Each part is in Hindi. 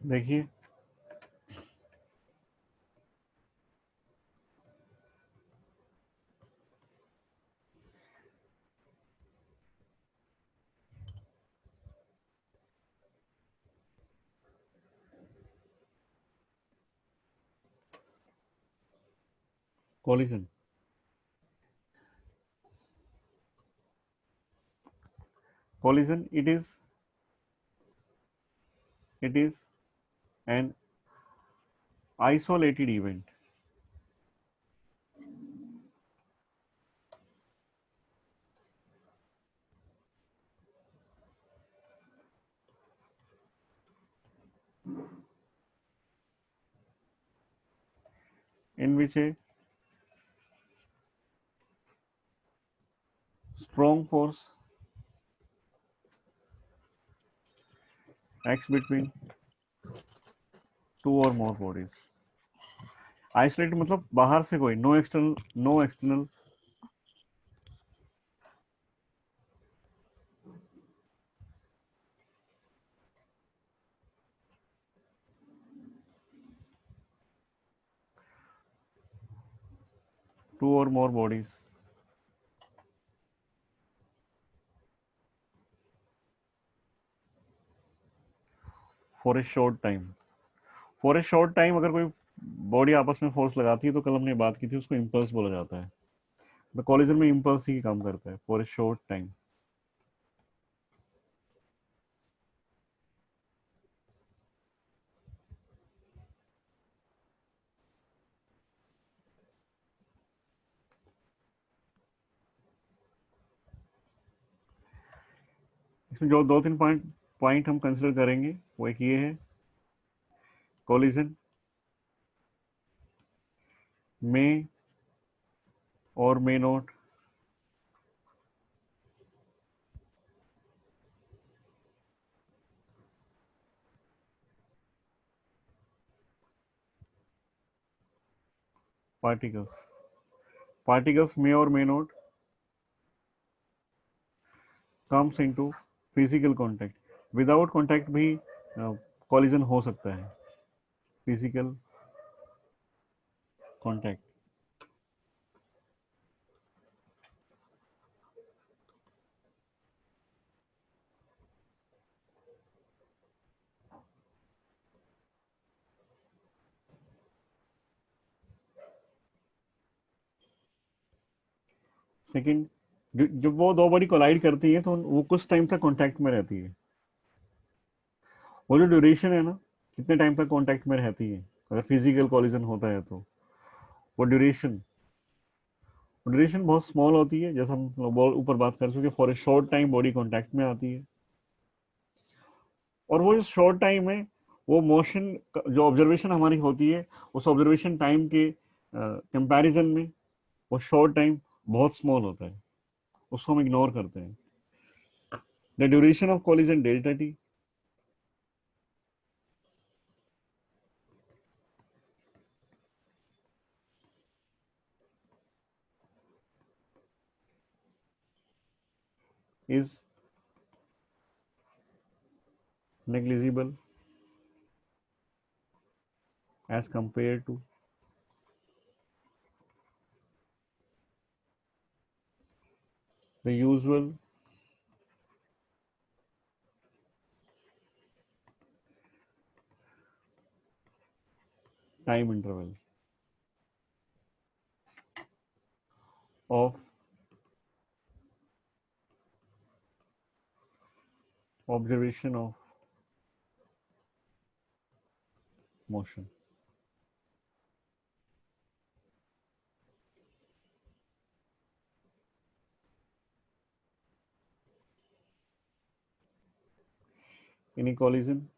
देखिए collision. Collision, it is an isolated event in which a strong force acts between two or more bodies. Isolated मतलब बाहर से कोई, no external two or more bodies for a short time. For a short time अगर कोई बॉडी आपस में फोर्स लगाती है तो कल हमने बात की थी, उसको इम्पल्स बोला जाता है. तो कॉलिजन में इम्पल्स ही काम करता है फॉर ए शॉर्ट टाइम. इसमें जो दो तीन पॉइंट हम कंसिडर करेंगे वो एक ये है, कॉलिजन में और मे नॉट पार्टिकल्स. पार्टिकल्स मे और may not comes into physical contact. Without contact भी कॉलिजन हो सकता है. Physical contact. सेकंड, जब वो दो बॉडी कोलाइड करती है तो वो कुछ टाइम तक कांटेक्ट में रहती है. वो जो ड्यूरेशन है ना, कितने टाइम तक कांटेक्ट में रहती है अगर फिजिकल कॉलिजन होता है तो वो ड्यूरेशन बहुत स्मॉल होती है. जैसे हम ऊपर बात कर चुके, for a short time body contact में आती है. और वो जो शॉर्ट टाइम है, वो मोशन जो ऑब्जर्वेशन हमारी होती है, उस ऑब्जर्वेशन टाइम के कंपैरिजन में वो शॉर्ट टाइम बहुत स्मॉल होता है. उसको हम इग्नोर करते हैं. The duration of collision delta T is negligible as compared to the usual time interval of observation of motion. In a collision,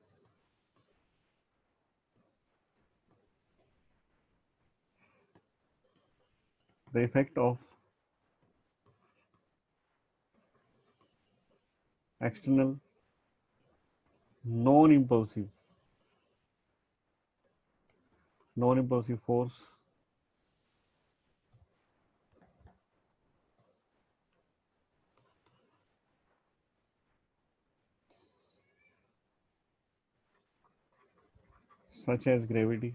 the effect of external non-impulsive non-impulsive force such as gravity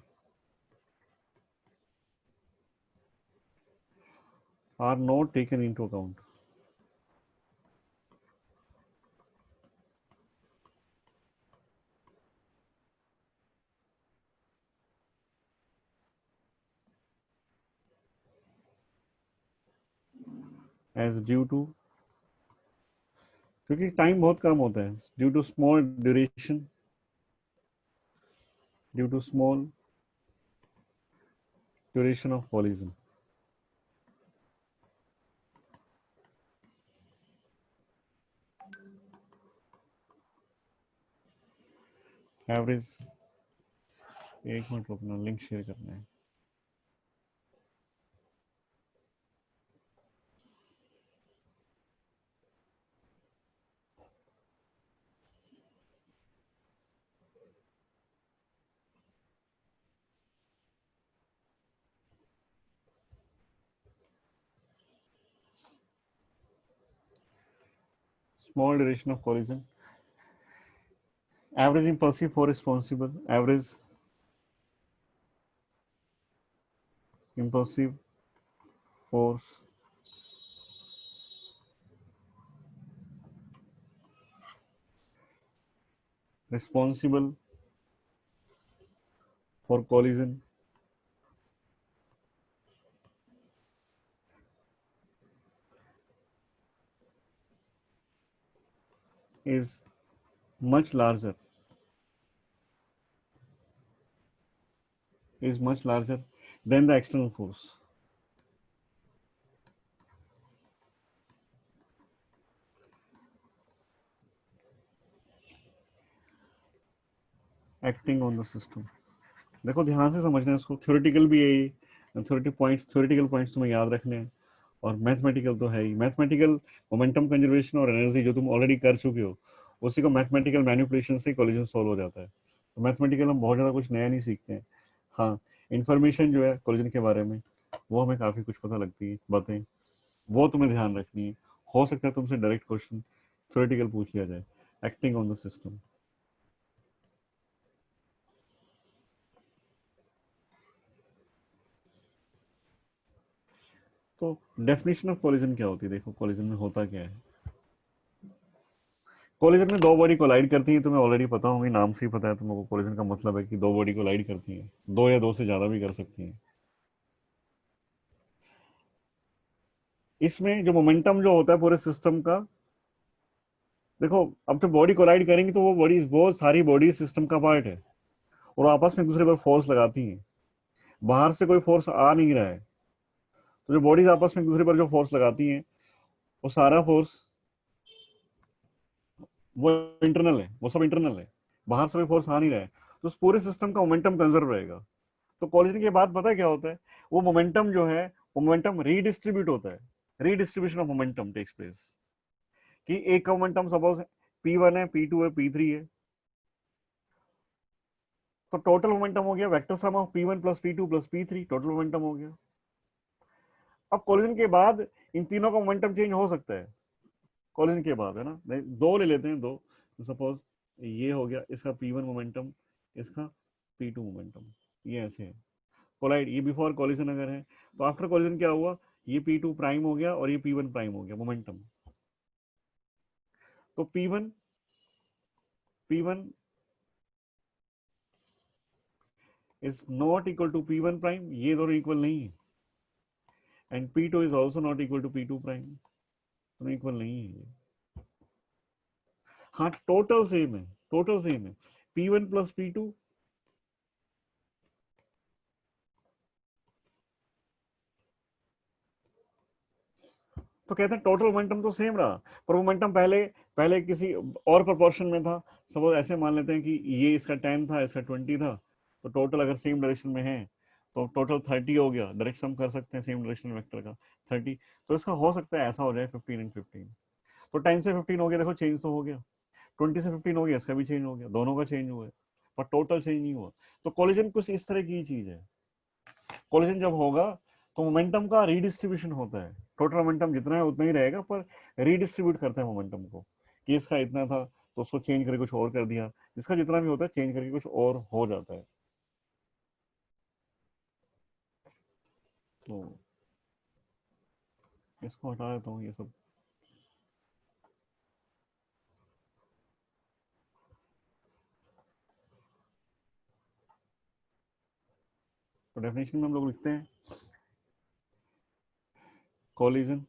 are not taken into account. As due to, क्योंकि टाइम बहुत कम होता है, due to small duration, due to small duration of collision. Average, एक मिनट रुकना, लिंक शेयर करना है. Small duration of collision. Average impulsive force responsible. Average impulsive force responsible for collision is much larger, is much larger than the external force. Acting on the system. देखो ध्यान से समझना है इसको, थ्योरेटिकल भी है ये, थ्योरेटिकल पॉइंट्स तुम्हें याद रखने हैं, और मैथमेटिकल तो है ही. मैथमेटिकल मोमेंटम कंजर्वेशन और एनर्जी जो तुम ऑलरेडी कर चुके हो, उसी को मैथमेटिकल मैनिपुलेशन से कॉलिजन सॉल्व हो जाता है. तो मैथमेटिकल हम बहुत ज़्यादा कुछ नया नहीं सीखते हैं. हाँ, इन्फॉर्मेशन जो है कॉलिजन के बारे में वो हमें काफ़ी कुछ पता लगती है, बातें वो तुम्हें ध्यान रखनी है. हो सकता है तुमसे डायरेक्ट क्वेश्चन थ्योरेटिकल पूछ लिया जाए. Acting on the system. तो डेफिनेशन ऑफ कॉलिजन क्या होती है? देखो कॉलिजन में होता क्या है. कॉलिजन में दो बॉडी कोलाइड करती है, तुम्हें ऑलरेडी पता होगी, नाम से ही पता है तुमको. कॉलिजन का मतलब है कि दो बॉडी कोलाइड करती है, दो या दो से ज्यादा भी कर सकती हैं. इसमें जो मोमेंटम जो होता है पूरे सिस्टम का, देखो अब तो बॉडी कोलाइड करेंगी तो वो सारी बॉडी सिस्टम का पार्ट है, और आपस में एक दूसरे पर फोर्स लगाती हैं. बाहर से कोई फोर्स आ नहीं रहा है, तो जो बॉडीज आपस में एक दूसरे पर जो फोर्स लगाती हैं, वो सारा फोर्स वो इंटरनल है, वो सब इंटरनल है. बाहर से कोई फोर्स आ नहीं रहा है, तो उस पूरे सिस्टम का मोमेंटम कंजर्व रहेगा. तो कॉलिजन के बाद पता है क्या होता है? वो मोमेंटम जो है, वो मोमेंटम रीडिस्ट्रीब्यूट होता है. Redistribution of momentum takes place. कि एक का मोमेंटम सपोज P1 है, P2 है, P3 है, तो टोटल मोमेंटम हो गया vector sum of P1 plus P2 plus P3, total momentum हो गया. अब कॉलिजन के बाद इन तीनों का मोमेंटम चेंज हो सकता है. कॉलिजन के बाद है ना, दो ले लेते हैं, दो सपोज ये हो गया इसका P1 मोमेंटम, इसका P2 मोमेंटम, ये ऐसे है. कोलाइड, ये बिफोर कॉलिजन अगर है, तो आफ्टर कॉलिजन क्या हुआ, ये P2 प्राइम हो गया और ये P1 प्राइम हो गया मोमेंटम. तो P1 is not equal to P1 prime, ये दोनों इक्वल नहीं है. And P2 is also not equal to P2 prime, दोनों इक्वल नहीं है ये. हाँ टोटल सेम है, टोटल सेम है. P1 प्लस P2, तो कहते हैं टोटल मोमेंटम तो सेम रहा, पर मोमेंटम पहले पहले किसी और प्रोपोर्शन में था. सपोज ऐसे मान लेते हैं कि ये इसका 10 था, इसका 20 था, तो टोटल अगर सेम डायरेक्शन में है तो टोटल 30 हो गया. डायरेक्ट सम कर सकते हैं सेम डायरेक्शन वेक्टर का 30. तो इसका हो सकता है ऐसा हो जाए 15 एंड 15. तो 10 से 15 हो गया, देखो चेंज तो हो गया. 20 से 15 हो गया, इसका भी चेंज हो गया, दोनों का चेंज हुआ है, पर टोटल चेंज नहीं हुआ. तो कोलिजन कुछ इस तरह की चीज है. कोलिजन जब होगा तो मोमेंटम का रीडिस्ट्रीब्यूशन होता है. टोटल मोमेंटम जितना है उतना ही रहेगा, पर रीडिस्ट्रीब्यूट करते हैं मोमेंटम को, कि इसका इतना था तो उसको चेंज करके कुछ और कर दिया. जिसका जितना भी होता है चेंज करके कुछ और हो जाता है. तो इसको हटा देता हूँ ये सब। तो डेफिनेशन में हम लोग लिखते हैं collision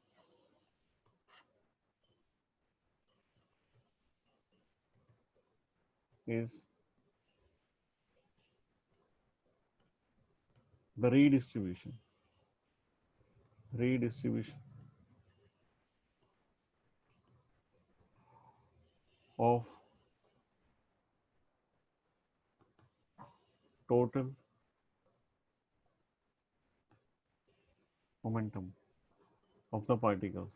is the redistribution of total momentum of the particles.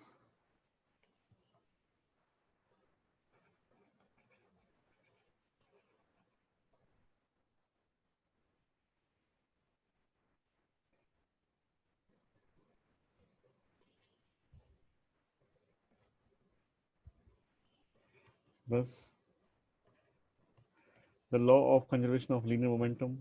Thus, the law of conservation of linear momentum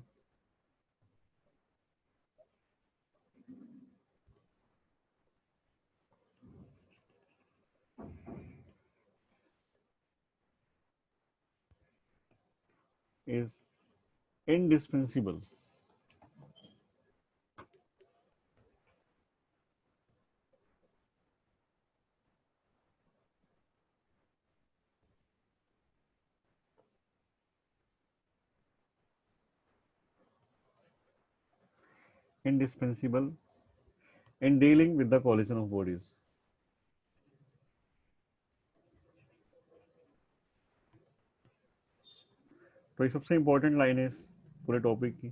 is indispensable indispensable in dealing with the collision of bodies. तो ये सबसे इंपॉर्टेंट लाइन है इस पूरे टॉपिक की।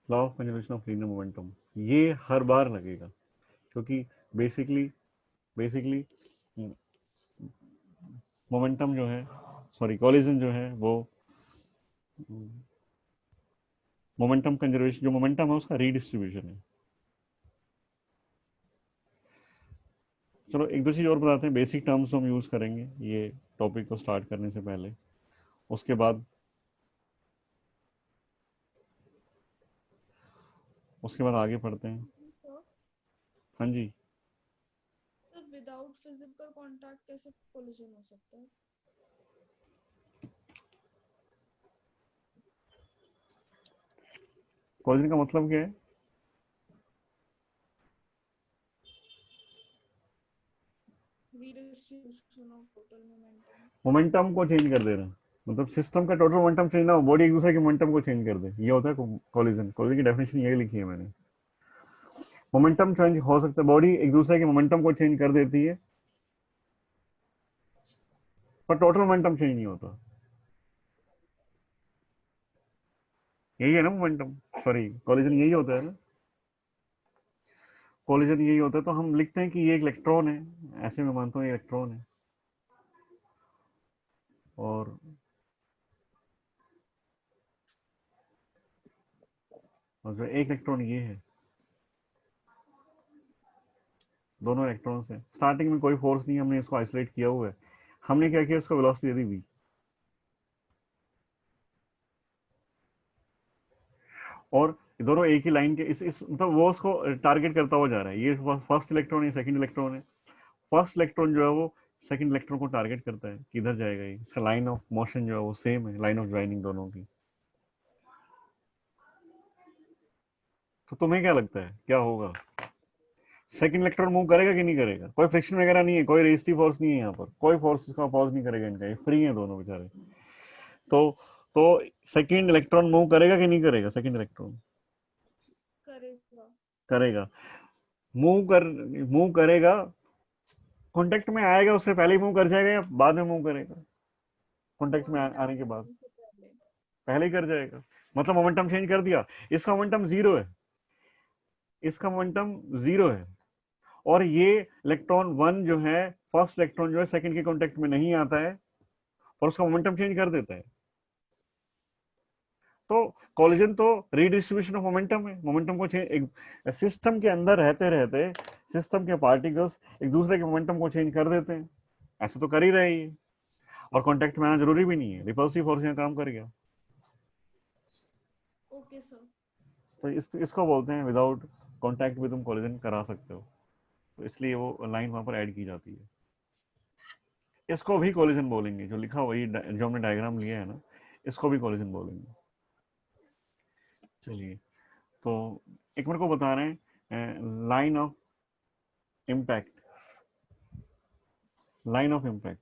Law of conservation of linear momentum, ये हर बार लगेगा क्योंकि बेसिकली मोमेंटम जो है, सॉरी कॉलिजन जो है वो मोमेंटम कंजर्वेशन, जो मोमेंटम है उसका रीडिस्ट्रीब्यूशन है। चलो एक दो चीज और बताते हैं, बेसिक टर्म्स हम यूज करेंगे ये टॉपिक को स्टार्ट करने से पहले, उसके बाद आगे पढ़ते हैं। सर, हाँ जी, सर विदाउट फिजिकल कांटेक्ट कैसे कोलिजन हो सकता है? कॉलिजन का मतलब क्या है? Redistribution of total momentum. Momentum को चेंज कर देना, मतलब सिस्टम का टोटल मोमेंटम चेंज ना हो, बॉडी एक दूसरे के मोमेंटम को चेंज कर दे, ये होता है कॉलिजन। कॉलिजन की डेफिनेशन यही लिखी है मैंने। मोमेंटम चेंज हो सकता है, बॉडी एक दूसरे के मोमेंटम को चेंज कर देती है, पर टोटल मोमेंटम चेंज नहीं होता। यही है ना मोमेंटम, सॉरी कॉलिजन यही होता है ना, कॉलिजन यही होता है। तो हम लिखते हैं कि ये एक इलेक्ट्रॉन है, ऐसे मैं मानता हूँ ये इलेक्ट्रॉन है, और जो एक इलेक्ट्रॉन ये है, दोनों इलेक्ट्रॉन्स हैं। स्टार्टिंग में कोई फोर्स नहीं, हमने इसको आइसोलेट किया हुआ है। हमने क्या किया, इसको वेलोसिटी दे दी v, और दोनों एक ही लाइन के इस मतलब वो उसको टारगेट करता हुआ जा रहा है। ये फर्स्ट इलेक्ट्रॉन है, सेकंड इलेक्ट्रॉन है। फर्स्ट इलेक्ट्रॉन जो है वो सेकंड इलेक्ट्रॉन को टारगेट करता है, किधर जाएगा ये, इसका लाइन ऑफ मोशन जो है वो सेम है, लाइन ऑफ ज्वाइनिंग दोनों की। तो तुम्हें क्या लगता है क्या होगा? सेकंड इलेक्ट्रॉन मूव करेगा कि नहीं करेगा? कोई फ्रिक्शन वगैरह नहीं है, कोई रेजिस्टिव फोर्स नहीं है, यहाँ पर कोई फोर्स इसका अपोज नहीं करेगा इनका, ये फ्री है दोनों बेचारे। तो तो सेकंड इलेक्ट्रॉन मूव करेगा कि नहीं करेगा? सेकंड इलेक्ट्रॉन करेगा। करेगा। मूव करेगा, कांटेक्ट में आएगा उससे पहले ही मूव कर जाएगा या बाद में मूव करेगा? कांटेक्ट में आने के बाद से पहले। पहले ही कर जाएगा, मतलब मोमेंटम चेंज कर दिया। इसका मोमेंटम जीरो है, इसका मोमेंटम जीरो है, और ये इलेक्ट्रॉन वन जो है, फर्स्ट इलेक्ट्रॉन जो है सेकंड के कांटेक्ट में नहीं आता है और उसका मोमेंटम चेंज कर देता है। तो कॉलिजन तो रीडिस्ट्रीब्यूशन ऑफ मोमेंटम है। मोमेंटम को चेंज, एक सिस्टम के अंदर रहते रहते सिस्टम के पार्टिकल्स एक दूसरे के मोमेंटम को चेंज कर देते हैं, ऐसे तो कर ही रहे हैं, और कांटेक्ट में आना जरूरी भी नहीं है, रिपल्सिव फोर्स यहाँ काम कर गया। yes sir. तो इसको बोलते हैं विदाउट कॉन्टैक्ट भी तुम कोलिजन करा सकते हो, तो इसलिए वो लाइन वहां पर ऐड की जाती है। इसको भी कोलिजन बोलेंगे, जो लिखा हुआ जो हमने डायग्राम लिया है ना, इसको भी कोलिजन बोलेंगे। चलिए, तो एक मेरे को बता रहे हैं line of impact. Line of impact,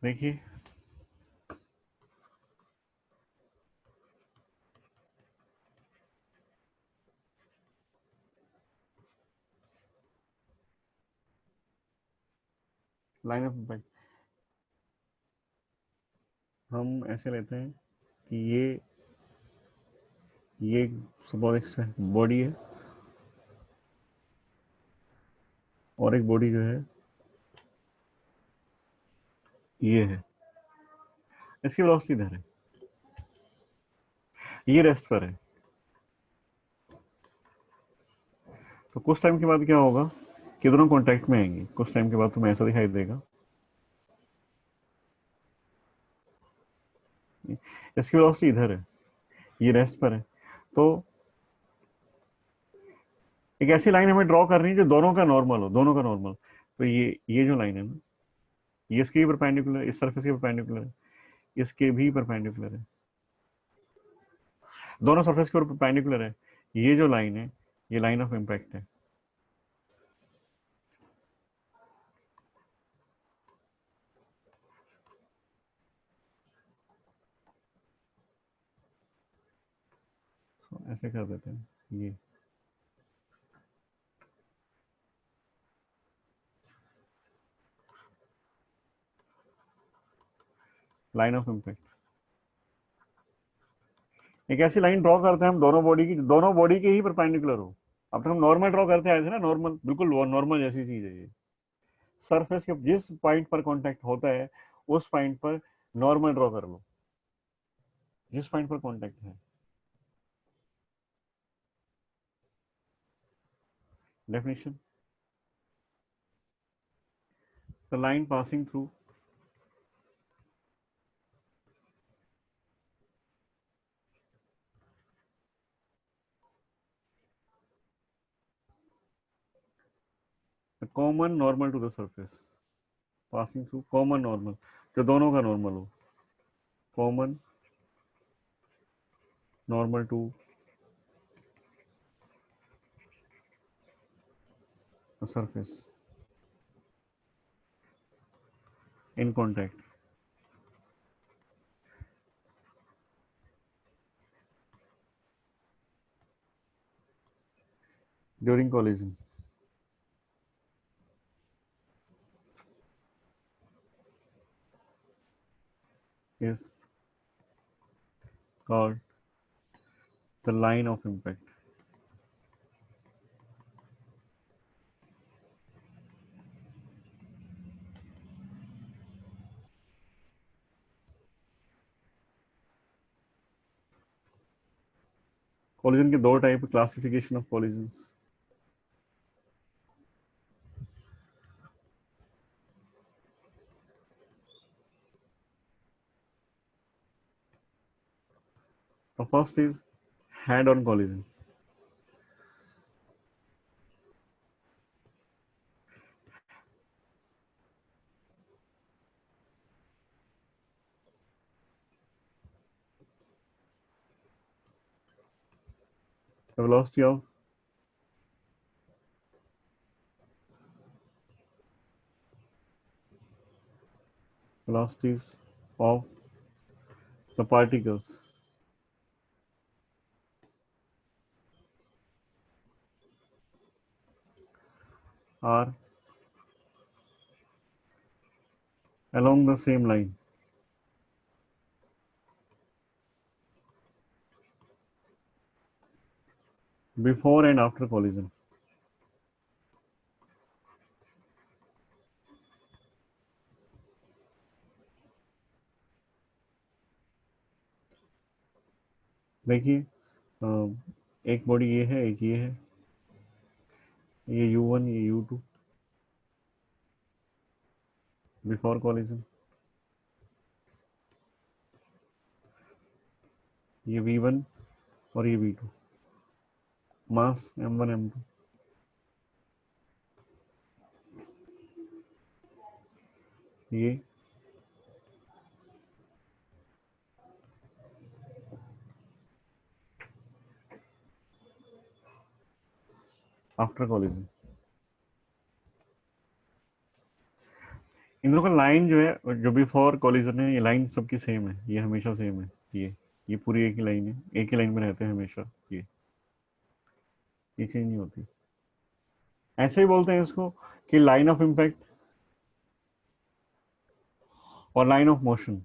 देखिए लाइन ऑफ इम्पैक्ट हम ऐसे लेते हैं कि ये सपोज एक बॉडी है और एक बॉडी जो है ये है, इसकी वेलोसिटी इधर है, ये रेस्ट पर है। तो कुछ टाइम के बाद क्या होगा कि दोनों कॉन्टैक्ट में आएंगे, कुछ टाइम के बाद तुम्हें ऐसा दिखाई देगा, इसकी वेलोसिटी इधर है, ये रेस्ट पर है। तो एक ऐसी लाइन हमें ड्रॉ करनी है जो दोनों का नॉर्मल हो, दोनों का नॉर्मल। तो ये जो लाइन है ना, ये इसके भी परपेंडिकुलर, इस सरफेस के परपेंडिकुलर है, इसके भी परपेंडिकुलर है, दोनों सरफेस के ऊपर परपेंडिकुलर है। ये जो लाइन है, ये लाइन ऑफ इम्पैक्ट है। तो ऐसे कर देते हैं, ये लाइन ऑफ इम्पैक्ट। एक ऐसी लाइन ड्रॉ करते हैं हम दोनों बॉडी की, दोनों बॉडी के ही परपेंडिकुलर हो। अब तक हम नॉर्मल ड्रॉ करते आए थे ना, नॉर्मल, बिल्कुल नॉर्मल जैसी चीज है ये। सरफेस के जिस पॉइंट पर कांटेक्ट होता है उस पॉइंट पर नॉर्मल ड्रॉ कर लो, जिस पॉइंट पर कांटेक्ट है। Definition, the line passing through the common normal to the surface, passing through common normal, जो दोनों का नॉर्मल हो, common normal to the surface in contact during collision is called the line of impact. Collision के दो type, classification of collisions. The first is head-on collision. The velocities of the particles are along the same line before and after collision. देखिए एक बॉडी ये है, एक ये है, ये U1, ये U2 बिफोर कॉलिजन, ये V1 और ये V2, मास M1 M2। ये आफ्टर कॉलिजन। इन दोनों का लाइन जो है, जो बिफोर कॉलिजन है, ये लाइन सबकी सेम है, ये हमेशा सेम है। ये पूरी एक ही लाइन है, एक ही लाइन में रहते हैं हमेशा। ये चेंज नहीं होती। ऐसे ही बोलते हैं इसको कि लाइन ऑफ इम्पैक्ट और लाइन ऑफ मोशन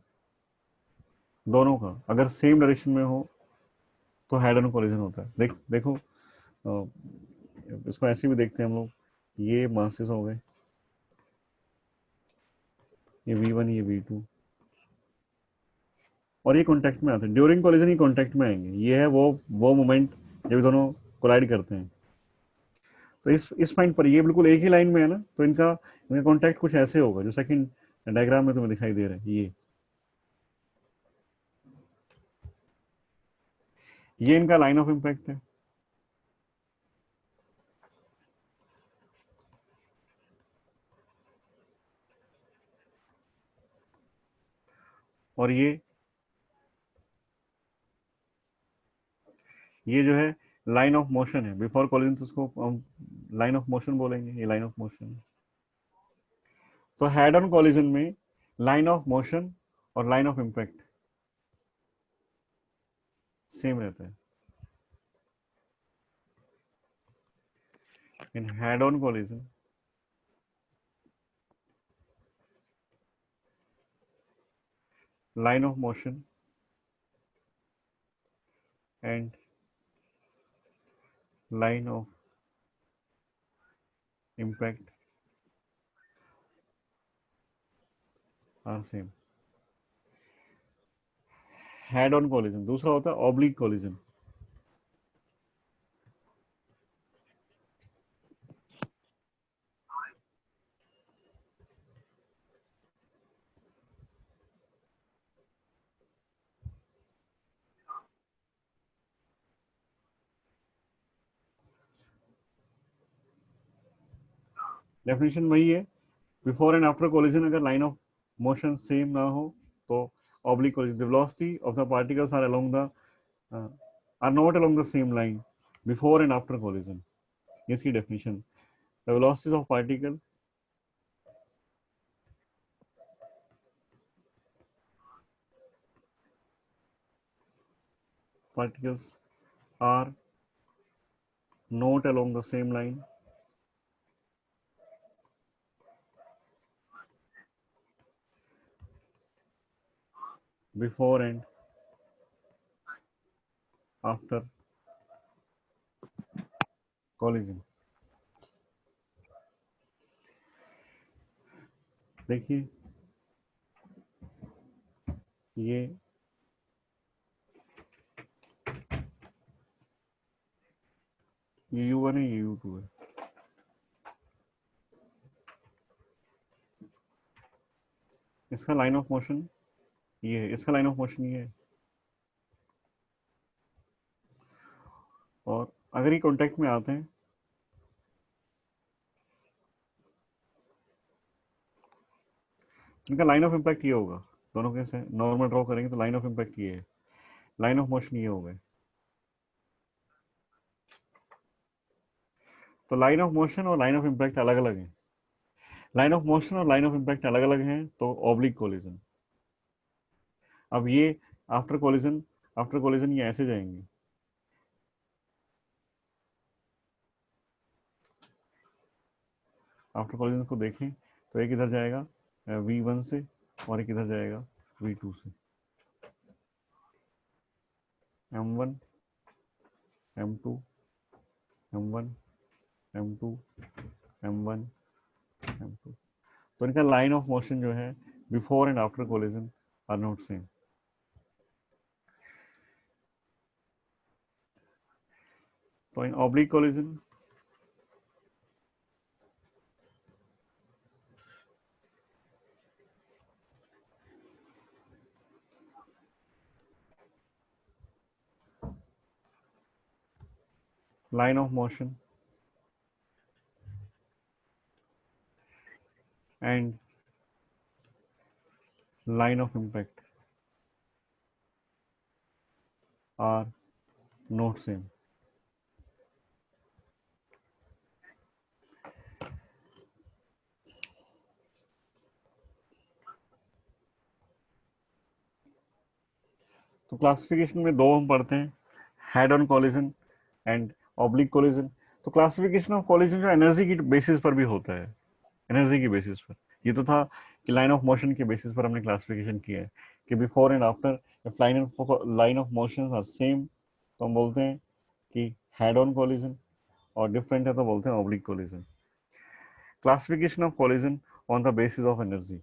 दोनों का अगर सेम डायरेक्शन में हो तो हेड ऑन कॉलिजन होता है। देखो, इसको ऐसे भी देखते हैं हम लोग। ये मासेस हो गए, ये V1, ये V2, और ये कांटेक्ट में आते हैं। ड्यूरिंग कॉलिजन ही कांटेक्ट में आएंगे। ये है वो मोमेंट जब दोनों कोलाइड करते हैं। तो इस पॉइंट पर ये बिल्कुल एक ही लाइन में है ना, तो इनका इनका कांटेक्ट कुछ ऐसे होगा जो सेकंड डायग्राम में तुम्हें दिखाई दे रहा है। ये इनका लाइन ऑफ इम्पैक्ट है। और ये जो है लाइन ऑफ मोशन है बिफोर कॉलिजन, तो उसको हम लाइन ऑफ मोशन बोलेंगे। ये लाइन ऑफ मोशन है। तो हेड ऑन कॉलिजन में लाइन ऑफ मोशन और लाइन ऑफ इम्पैक्ट सेम रहता है। In head on collision line of motion and line of impact are same। Head on collision दूसरा होता है ऑब्लिक कॉलिजन। डेफिनेशन वही है, बिफोर एंड आफ्टर कॉलिजन अगर लाइन ऑफ मोशन सेम ना हो तो oblique collision. The velocity of the particles are along the are not along the same line before and after collision. इसकी definition, the velocities of particles are not along the same line before and after collision। देखिए, ये U1 है, ये U2 है। इसका लाइन ऑफ मोशन ये है, इसका लाइन ऑफ मोशन ये है। और अगर ये कांटेक्ट में आते हैं, इनका लाइन ऑफ इम्पैक्ट ये होगा। दोनों के से नॉर्मल ड्रॉ करेंगे तो लाइन ऑफ इम्पैक्ट ये है, लाइन ऑफ मोशन ये होगा। तो लाइन ऑफ मोशन और लाइन ऑफ इम्पैक्ट अलग अलग है। लाइन ऑफ मोशन और लाइन ऑफ इम्पैक्ट अलग अलग हैं, तो ऑब्लिक कोलिजन। अब ये आफ्टर कोलिजन, आफ्टर कोलिजन ये ऐसे जाएंगे। आफ्टर कोलिजन को देखें तो एक इधर जाएगा V1 से और एक इधर जाएगा V2 से। M1 M2 M1 M2 M1 M2। तो इनका लाइन ऑफ मोशन जो है before and after collision are not same. तो in oblique collision line of motion and line of impact are not same. तो क्लासिफिकेशन में दो हम पढ़ते हैं, head on collision and oblique collision. तो क्लासिफिकेशन ऑफ कोलिजन जो एनर्जी की बेसिस पर भी होता है, एनर्जी की बेसिस पर। ये तो था कि लाइन ऑफ मोशन के बेसिस पर हमने क्लासिफिकेशन किया है कि before and after if line of motion are same तो हम बोलते हैं कि हेड ऑन कोलिजन, और डिफरेंट है तो बोलते हैं oblique collision. Classification of collision on the basis of energy.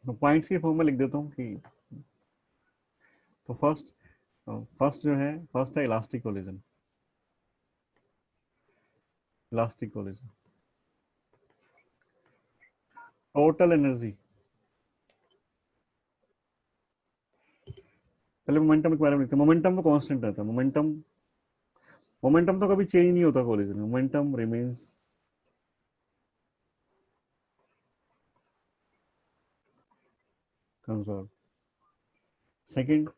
तो पॉइंट्स की फॉर्म में लिख देता हूँ कि तो फर्स्ट जो है, फर्स्ट है elastic collision. Elastic collision, total energy, पहले मोमेंटम के बारे में लिखते हैं। मोमेंटम तो कांस्टेंट रहता है, मोमेंटम मोमेंटम तो कभी चेंज नहीं होता कोलिजन में, momentum remains conserve. Second,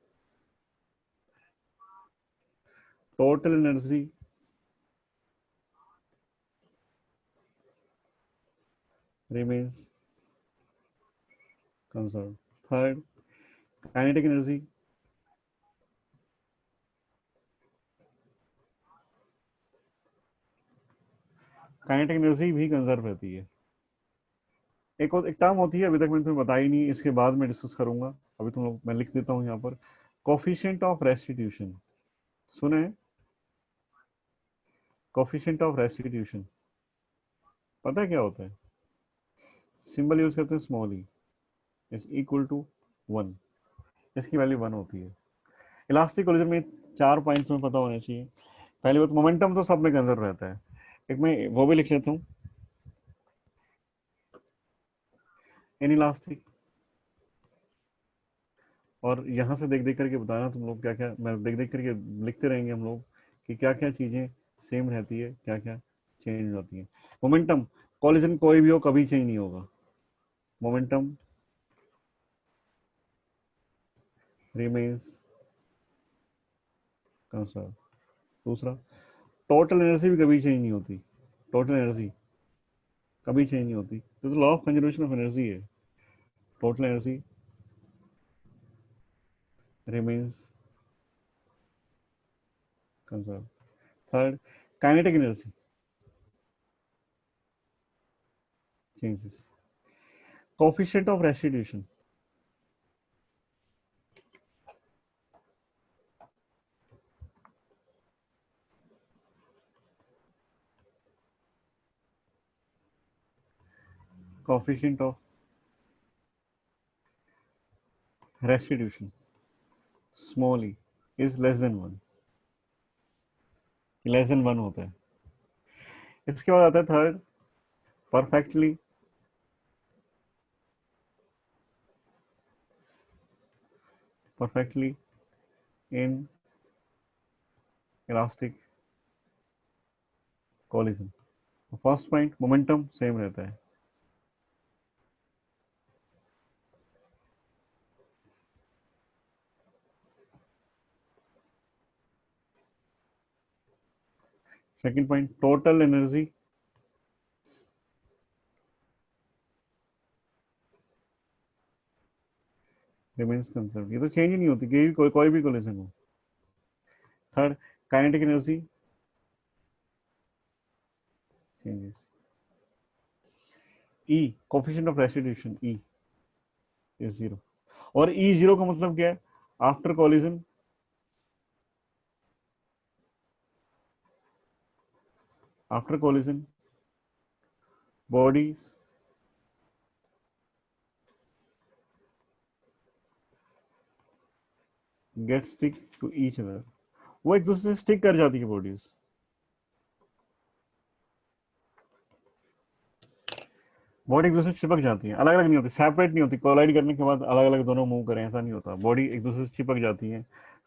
total energy remains conserved. Third, kinetic energy भी कंजर्व रहती है। एक टर्म होती है, अभी तक मैंने तुम्हें बताई नहीं, इसके बाद मैं डिस्कस करूंगा। अभी तुम लोग मैं लिख देता हूँ यहाँ पर, कोफिशिएंट ऑफ रेस्टिट्यूशन। सुने, कोफिशिएंट ऑफ रेस्टिट्यूशन पता है क्या होता है? सिंबल यूज करते हैं small e, is equal to 1। इसकी वैल्यू 1 होती है। इलास्टिक कोलिजन में 4 पॉइंट्स में पता होने चाहिए। पहली बात, मोमेंटम तो सब में कंजर्व रहता है। एक मैं वो भी लिख लेता हूँ, इन इलास्टिक। और यहाँ से देख देख करके बताना तुम लोग क्या क्या, मैं देख देख करके लिखते रहेंगे हम लोग कि क्या क्या चीज़ें सेम रहती है, क्या क्या चेंज होती है। मोमेंटम, कॉलिजन कोई भी हो कभी चेंज नहीं होगा, मोमेंटम रिमेन्स कंसर्व। दूसरा, टोटल एनर्जी भी कभी चेंज नहीं होती, टोटल एनर्जी कभी चेंज नहीं होती, तो law of conservation of energy है, total energy remains conserve. Third, kinetic energy changes, coefficient of restitution, coefficient of restitution small e is less than 1, less than 1 होता है। इसके बाद आता है third, perfectly perfectly in elastic collision. First point, momentum same रहता है। Second point, total energy remains conserve, ये तो चेंज ही नहीं होती, कोई भी कोलिजन हो। Third, kinetic energy changes. E, coefficient of restitution E is 0। और ई 0 का मतलब क्या है? After collision After collision, bodies get stick to each other. वो एक दूसरे से स्टिक कर जाती है बॉडीज, बॉडी एक दूसरे से चिपक जाती है, अलग अलग नहीं होती, सेपरेट नहीं होती, कोलाइड करने के बाद अलग अलग दोनों मूव करें ऐसा नहीं होता, बॉडी एक दूसरे से चिपक जाती है,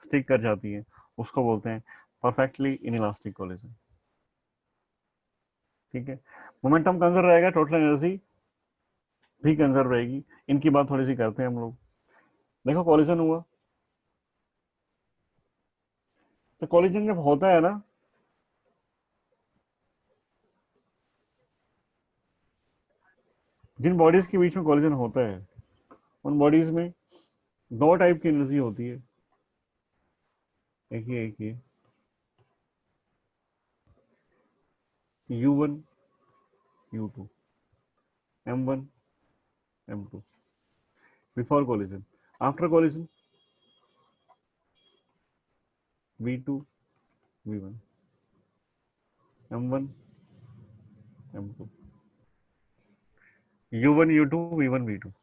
स्टिक कर जाती है, उसको बोलते हैं परफेक्टली इनइलास्टिक कोलिजन। ठीक है, मोमेंटम कंजर्व रहेगा, टोटल एनर्जी भी कंजर्व रहेगी। इनकी बात थोड़ी सी करते हैं हम लोग। देखो कोलिजन हुआ, तो कोलिजन जब होता है ना, जिन बॉडीज के बीच में कोलिजन होता है उन बॉडीज में दो टाइप की एनर्जी होती है। एक ये U1 U2, M1 M2 before collision. After collision V2 V1, M1 M2, U1 U2 V1 V2।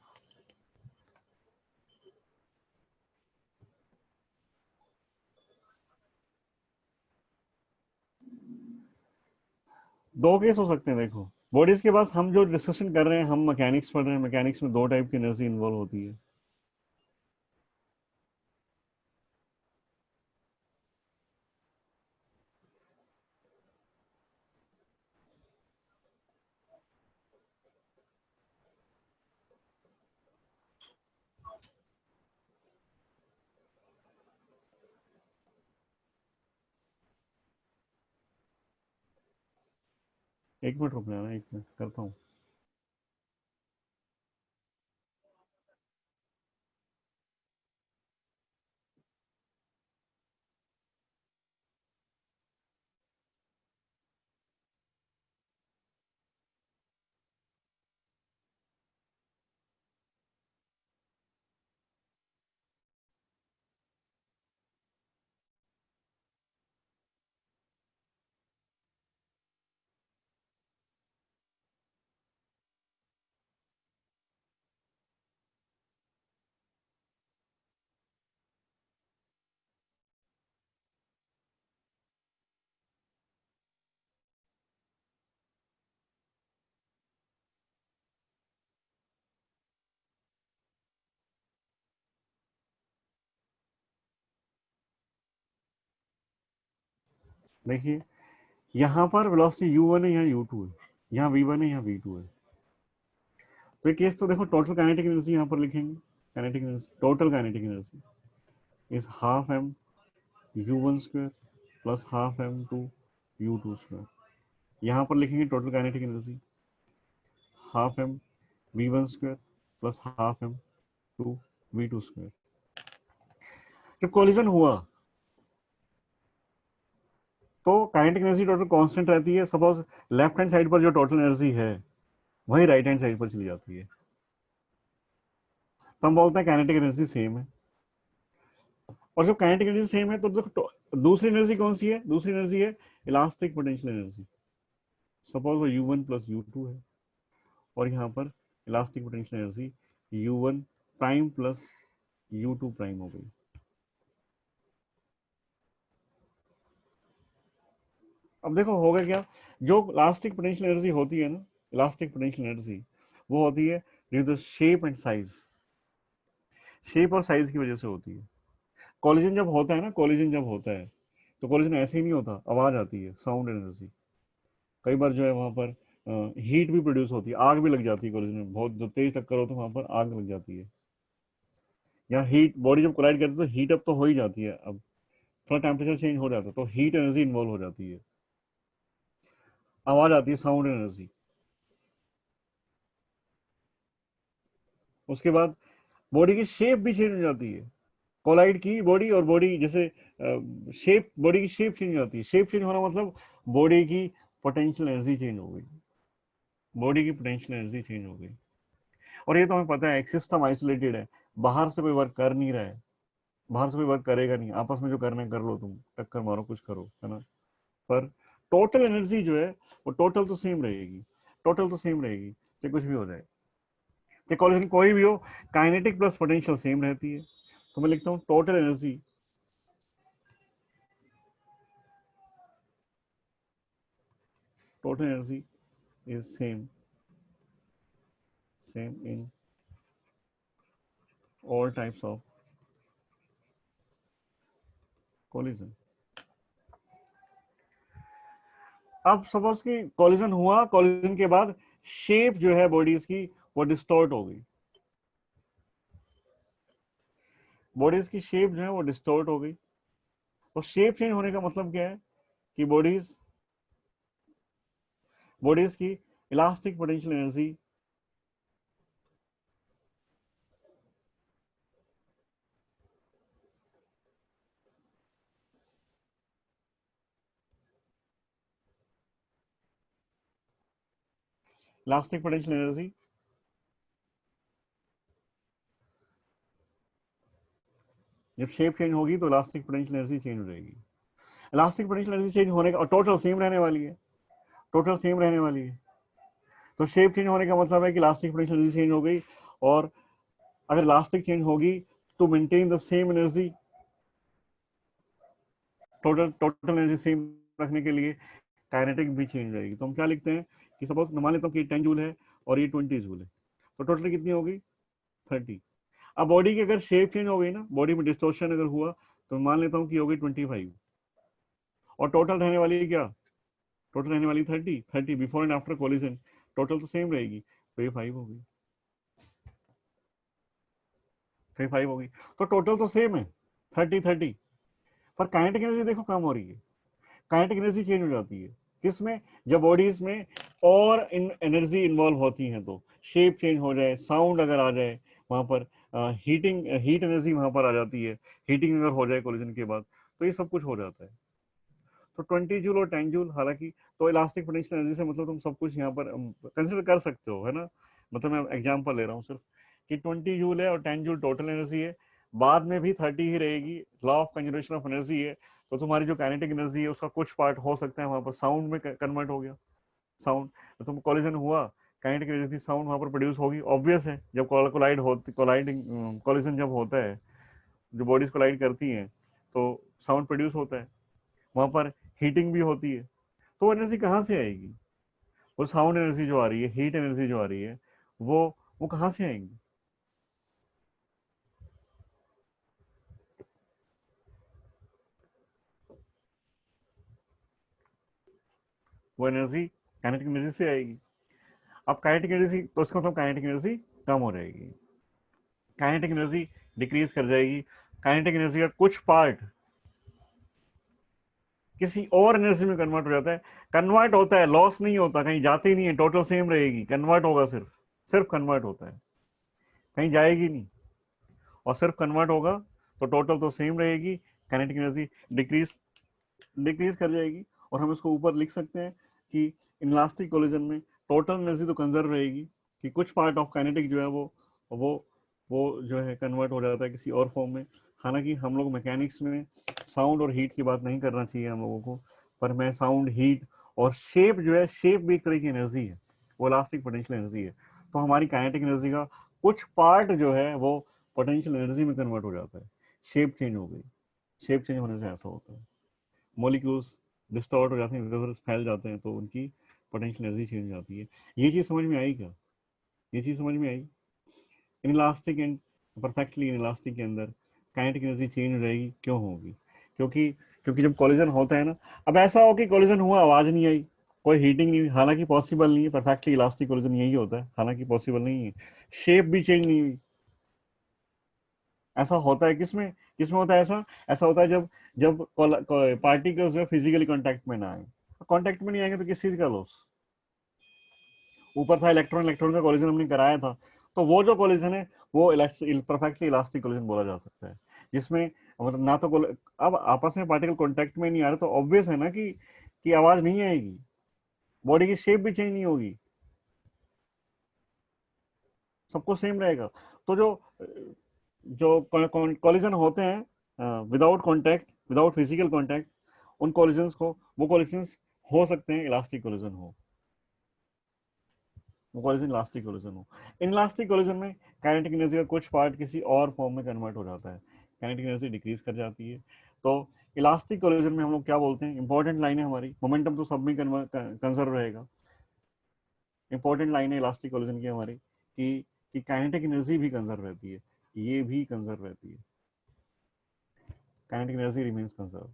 दो केस हो सकते हैं। देखो बॉडीज के पास, हम जो डिस्कशन कर रहे हैं, हम मैकेनिक्स पढ़ रहे हैं, मैकेनिक्स में दो टाइप की एनर्जी इन्वॉल्व होती है। एक मिनट रुक जाना, एक मिनट करता हूँ। देखिए यहाँ पर वेलोसिटी U1 है, यहाँ U2 है, यहाँ V1 है, यहाँ V2 है। तो ये केस तो देखो, टोटल काइनेटिक एनर्जी यहाँ पर लिखेंगे, kinetic energy, total kinetic energy is half m U1 square plus half m2 U2 square. यहाँ पर लिखेंगे total kinetic energy half m V1 square plus half m2 V2 square. जब कोलिजन हुआ तो काइनेटिक एनर्जी टोटल कांस्टेंट रहती है। सपोज लेफ्ट हैंड साइड पर जो टोटल एनर्जी है वही राइट हैंड साइड पर चली जाती है, तो हम बोलते हैं काइनेटिक एनर्जी सेम है। और जब काइनेटिक एनर्जी सेम है तो दूसरी एनर्जी कौन सी है? दूसरी एनर्जी है इलास्टिक पोटेंशियल एनर्जी। सपोज वो U1 प्लस U2 है, और यहाँ पर elastic potential energy U1 prime plus U2 prime हो गई। अब देखो होगा क्या, जो इलास्टिक पोटेंशियल एनर्जी होती है ना, इलास्टिक पोटेंशियल एनर्जी वो होती है due to shape and size, shape और साइज की वजह से होती है। कॉलिजन जब होता है ना, कॉलिजन जब होता है तो कॉलिजन ऐसे ही नहीं होता, आवाज आती है, साउंड एनर्जी। कई बार जो है वहां पर हीट भी प्रोड्यूस होती है, आग भी लग जाती है कॉलिजन में, बहुत जो तेज टक्कर हो तो वहां पर आग लग जाती है। या हीट, बॉडी जब कोलाइड करती है तो हीट अप तो हो ही जाती है, अब थोड़ा टेम्परेचर चेंज हो जाता है तो हीट एनर्जी इन्वॉल्व हो जाती है, आवाज आती है, साउंड एनर्जी। उसके बाद बॉडी की शेप भी चेंज हो जाती है, कोलाइड की बॉडी और बॉडी जैसे शेप, बॉडी की शेप चेंज हो जाती है। शेप चेंज होना मतलब बॉडी की पोटेंशियल एनर्जी चेंज हो गई, बॉडी की पोटेंशियल एनर्जी चेंज हो गई। और ये तो हमें पता है, एक सिस्टम आइसोलेटेड है, बाहर से कोई वर्क कर नहीं रहा है, बाहर से कोई वर्क करेगा नहीं, आपस में जो करना है कर लो, तुम टक्कर मारो, कुछ करो, है ना। पर टोटल एनर्जी जो है वो टोटल तो सेम रहेगी, टोटल तो सेम रहेगी, चाहे कुछ भी हो जाए, चाहे कोलिजन कोई भी हो, काइनेटिक प्लस पोटेंशियल सेम रहती है। तो मैं लिखता हूँ total energy is same in all types of collision। अब सपोज कि कॉलिजन हुआ, कॉलिजन के बाद शेप जो है बॉडीज की वो डिस्टॉर्ट हो गई, बॉडीज की शेप जो है वो डिस्टॉर्ट हो गई। और शेप चेंज होने का मतलब क्या है कि बॉडीज बॉडीज की elastic potential energy elastic potential energy जब शेप चेंज होगी तो इलास्टिक पोटेंशियल एनर्जी चेंज हो जाएगी। इलास्टिक पोटेंशियल एनर्जी चेंज होने का, और टोटल सेम रहने वाली है, टोटल सेम रहने वाली है। तो शेप चेंज होने का मतलब है कि इलास्टिक पोटेंशियल एनर्जी चेंज हो गई, और अगर इलास्टिक चेंज होगी तो maintain the same energy, total total energy same रखने के लिए काइनेटिक भी चेंज रहेगी। तो हम क्या लिखते हैं कि सपोज मान लेता हूँ कि 10 जूल है और ये 20 जूल है, तो टोटल कितनी होगी 30। अब बॉडी की अगर शेप चेंज हो गई ना, बॉडी में डिस्टोर्शन अगर हुआ, तो मान लेता हूँ कि हो गई 25, और टोटल रहने वाली है क्या, टोटल रहने वाली 30 before and after collision, total तो सेम रहेगी, तो ये 5 होगी, फिर 5 होगी। तो टोटल तो सेम है 30, पर काइनेटिक एनर्जी देखो कम हो रही है, काइनेटिक एनर्जी चेंज हो जाती है किसमें, जब बॉडीज में और इन एनर्जी इन्वॉल्व होती हैं, तो शेप चेंज हो जाए, साउंड अगर आ जाए वहां पर, हीट एनर्जी वहां पर आ जाती है, हीटिंग अगर हो जाए कोलिजन के बाद, तो ये सब कुछ हो जाता है। तो 20 जूल और 10 जूल, हालांकि तो इलास्टिक पोटेंशियल एनर्जी से मतलब तुम सब कुछ यहाँ पर कंसिडर कर सकते हो, है ना, मतलब मैं एग्जाम्पल ले रहा हूँ सिर्फ कि 20 जूल है और 10 जूल टोटल एनर्जी है, बाद में भी 30 ही रहेगी, law of conservation of energy है। तो तुम्हारी जो काइनेटिक एनर्जी है उसका कुछ पार्ट हो सकता है वहां पर साउंड में कन्वर्ट हो गया, साउंड, तो तुम कोलिजन हुआ, काइनेटिक एनर्जी साउंड वहां पर प्रोड्यूस होगी, ऑब्वियस है, जब कोलिजन जब होता है, जो बॉडीज कोलाइड करती हैं तो साउंड प्रोड्यूस होता है, वहां पर हीटिंग भी होती है। तो एनर्जी कहाँ से आएगी, वो साउंड एनर्जी जो आ रही है, हीट एनर्जी जो आ रही है, वो कहाँ से आएंगी, वो एनर्जी काइनेटिक एनर्जी से आएगी। अब काइनेटिक एनर्जी, तो उसका मतलब काइनेटिक एनर्जी कम हो जाएगी, काइनेटिक एनर्जी डिक्रीज कर जाएगी, काइनेटिक एनर्जी का कुछ पार्ट किसी और एनर्जी में कन्वर्ट हो जाता है, कन्वर्ट होता है, लॉस नहीं होता, कहीं जाती नहीं है, टोटल सेम रहेगी, कन्वर्ट होगा, सिर्फ सिर्फ कन्वर्ट होता है, कहीं जाएगी नहीं, और सिर्फ कन्वर्ट होगा, तो टोटल तो सेम रहेगी, काइनेटिक एनर्जी डिक्रीज डिक्रीज कर जाएगी। और हम इसको ऊपर लिख सकते हैं कि इनलास्टिक कोलिजन में टोटल एनर्जी तो कंजर्व रहेगी, कि कुछ पार्ट ऑफ काइनेटिक जो है वो वो जो है कन्वर्ट हो जाता है किसी और फॉर्म में। हालांकि हम लोग मैकेनिक्स में साउंड और हीट की बात नहीं करना चाहिए हम लोगों को, पर मैं साउंड, हीट और शेप जो है, शेप भी एक तरह की एनर्जी है, वो इलास्टिक पोटेंशियल एनर्जी है। तो हमारी काइनेटिक एनर्जी का कुछ पार्ट जो है वो पोटेंशियल एनर्जी में कन्वर्ट हो जाता है, शेप चेंज हो गई, शेप चेंज होने से ऐसा होता है, मॉलिक्यूल्स डिस्टॉर्ट हो जाते हैं, इधर उधर फैल जाते हैं, तो उनकी पोटेंशियल एनर्जी चेंज हो जाती है। ये चीज़ समझ में आई क्या, ये चीज़ समझ में आई, इनलास्टिक एंड परफेक्टली इनलास्टिक के अंदर काइनेटिक एनर्जी चेंज हो जाएगी, क्यों होगी, क्योंकि क्योंकि जब कॉलिजन होता है ना, अब ऐसा हो कि कॉलिजन हुआ, आवाज नहीं आई, कोई हीटिंग नहीं हुई, हालांकि पॉसिबल नहीं है, परफेक्टली इलास्टिक कॉलिजन यही होता है, हालांकि पॉसिबल नहीं है, शेप भी चेंज नहीं हुई, ऐसा होता है किसमें, किसमें होता है ऐसा, ऐसा होता है जब जब पार्टिकल्स जो फिजिकली कांटेक्ट में ना आए, कांटेक्ट में नहीं आएंगे तो किस चीज का लॉस, ऊपर था इलेक्ट्रॉन इलेक्ट्रॉन का कॉलिजन हमने कराया था, तो वो जो कॉलिजन है वो परफेक्टली इलास्टिक कॉलिजन बोला जा सकता है, जिसमें मतलब ना तो अब आपस में पार्टिकल कांटेक्ट में नहीं आ रहे, तो ऑब्वियस है ना कि आवाज नहीं आएगी, बॉडी की शेप भी चेंज नहीं होगी, सबको सेम रहेगा। तो जो जो कॉलिजन होते हैं without contact, without physical contact, उन कॉलिजन्स को, वो कॉलिजन्स हो सकते हैं इलास्टिक कोलिजन हो, कोलिजन इलास्टिक कोलिजन हो। इनलास्टिक कोलिजन में काइनेटिक एनर्जी का कुछ पार्ट किसी और फॉर्म में कन्वर्ट हो जाता है, काइनेटिक एनर्जी डिक्रीज कर जाती है। तो इलास्टिक कोलिजन में हम लोग क्या बोलते हैं, इंपॉर्टेंट लाइन है हमारी, मोमेंटम तो सब में कंजर्व रहेगा। इंपॉर्टेंट लाइन है इलास्टिक कोलिजन की हमारी कि काइनेटिक एनर्जी भी कंजर्व रहती है, ये भी कंजर्व रहती है, काइनेटिक एनर्जी रिमेन्स कंजर्व।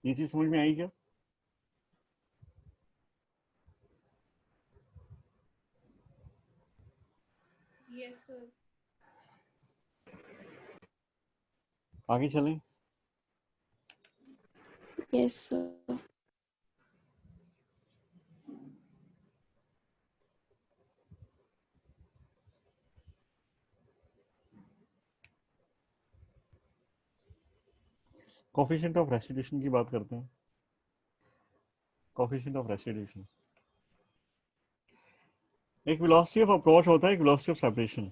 ये चीज समझ में आई क्या? Yes, sir. आगे चलें। Yes, sir. Coefficient of restitution की बात करते हैं। कोफिशिएंट ऑफ रेस्टिट्यूशन, एक वेलोसिटी ऑफ अप्रोच होता है, एक velocity of separation.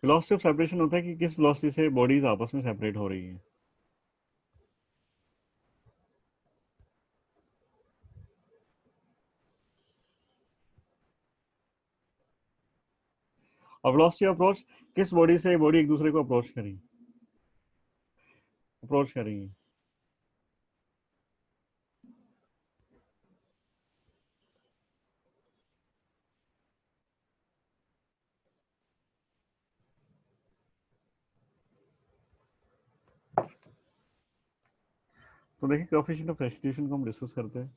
Velocity of separation होता है कि किस वेलोसिटी से बॉडीज आपस में सेपरेट हो रही है। और वेलोसिटी ऑफ अप्रोच, किस बॉडी से बॉडी एक दूसरे को अप्रोच करेंगी, अप्रोच करेंगी। तो देखिए कोफिशिएंट ऑफ रेस्टिट्यूशन को हम डिस्कस करते हैं।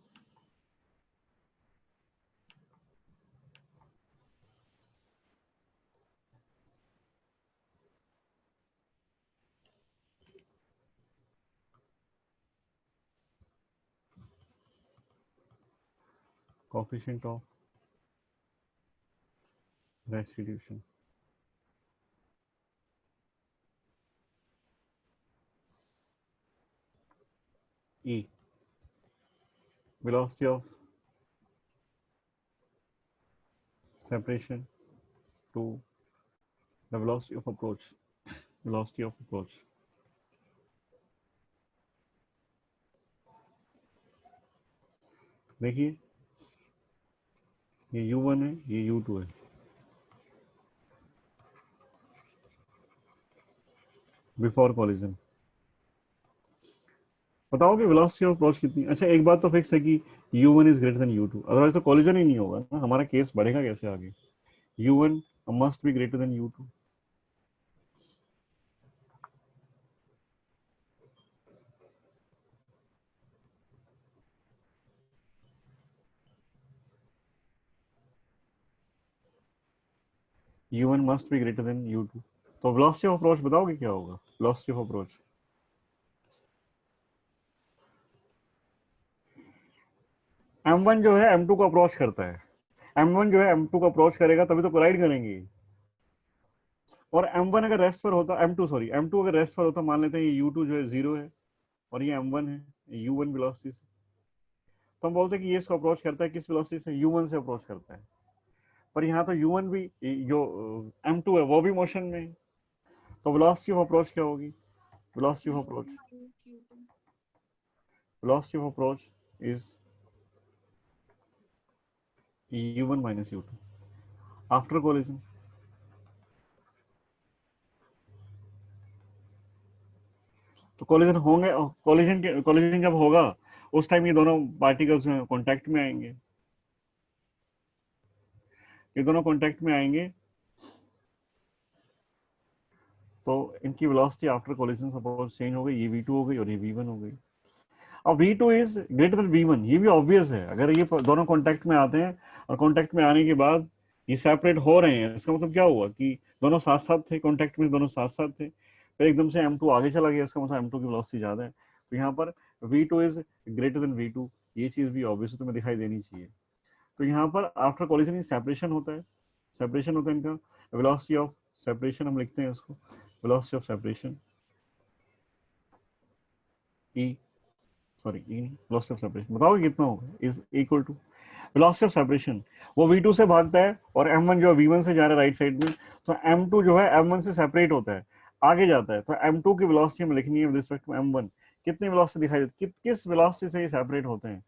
Coefficient of restitution, E, velocity of separation to the velocity of approach, velocity of approach। देखिए ये u1 है, ये u2 है, बिफोर कॉलिजन। बताओ कि वेलोसिटी ऑफ अप्रोच कितनी। अच्छा एक बात तो फिक्स है कि u1 is greater than u2, otherwise तो कॉलिजन ही नहीं होगा ना, हमारा केस बढ़ेगा कैसे आगे। u1 must be greater than u2। u1 must be greater than u2। तो वेलोसिटी ऑफ अप्रोच बताओगे क्या होगा, वेलोसिटी ऑफ अप्रोच। m1 जो है m2 को अप्रोच करता है, m1 जो है m2 को अप्रोच करेगा तभी तो कोलाइड करेंगे। और m1 अगर रेस्ट पर होता, m2 सॉरी m2 अगर रेस्ट पर होता, मान लेते हैं ये u2 जो है 0 है और ये m1 है u1 वेलोसिटी से, तो हम बोलते हैं कि ये इसको अप्रोच करता है किस वेलोसिटी से, u1 से अप्रोच करता है। पर यहाँ तो u1 भी, जो m2 है वो भी मोशन में है, तो वेलोसिटी ऑफ अप्रोच क्या होगी, velocity of approach, U1 minus U2. velocity of approach is u1 minus u2 after collision। तो कॉलिजन होंगे, कॉलिजन जब होगा उस टाइम ये दोनों पार्टिकल्स जो है कॉन्टैक्ट में आएंगे, ये दोनों कॉन्टैक्ट में आएंगे, तो इनकी velocity after collision suppose change हो गई, ये v2 हो गई और ये v1 हो गई। अब v2 is greater than v1, ये भी ऑब्वियस है, अगर ये दोनों कॉन्टैक्ट में आते हैं और कॉन्टैक्ट में आने के बाद ये सेपरेट हो रहे हैं, इसका मतलब क्या हुआ कि दोनों साथ साथ थे, कॉन्टैक्ट में दोनों साथ साथ थे, फिर एकदम से m2 आगे चला गया, इसका मतलब m2 की वेलोसिटी ज्यादा है, तो यहाँ पर v2 is greater than v2, ये चीज भी ऑब्वियस तुम्हें दिखाई देनी चाहिए। तो यहाँ पर आफ्टर कॉलिजन सेपरेशन होता है, सेपरेशन होता है इनका, वेलोसिटी ऑफ सेपरेशन हम लिखते हैं इसको, velocity of separation e, sorry e नहीं, वेलोसिटी ऑफ सेपरेशन बताओगे कितना होगा, is equal to velocity of separation, वो v2 से भागता है और m1 जो v1 से जा रहा है राइट साइड में, तो m2 जो है m1 से सेपरेट होता है, आगे जाता है, तो m2 की वेलोसिटी हमें लिखनी है विद रिस्पेक्ट टू m1। कितनी वेलोसिटी दिखाई देती है, किस वेलोसिटी से ये सेपरेट होते हैं,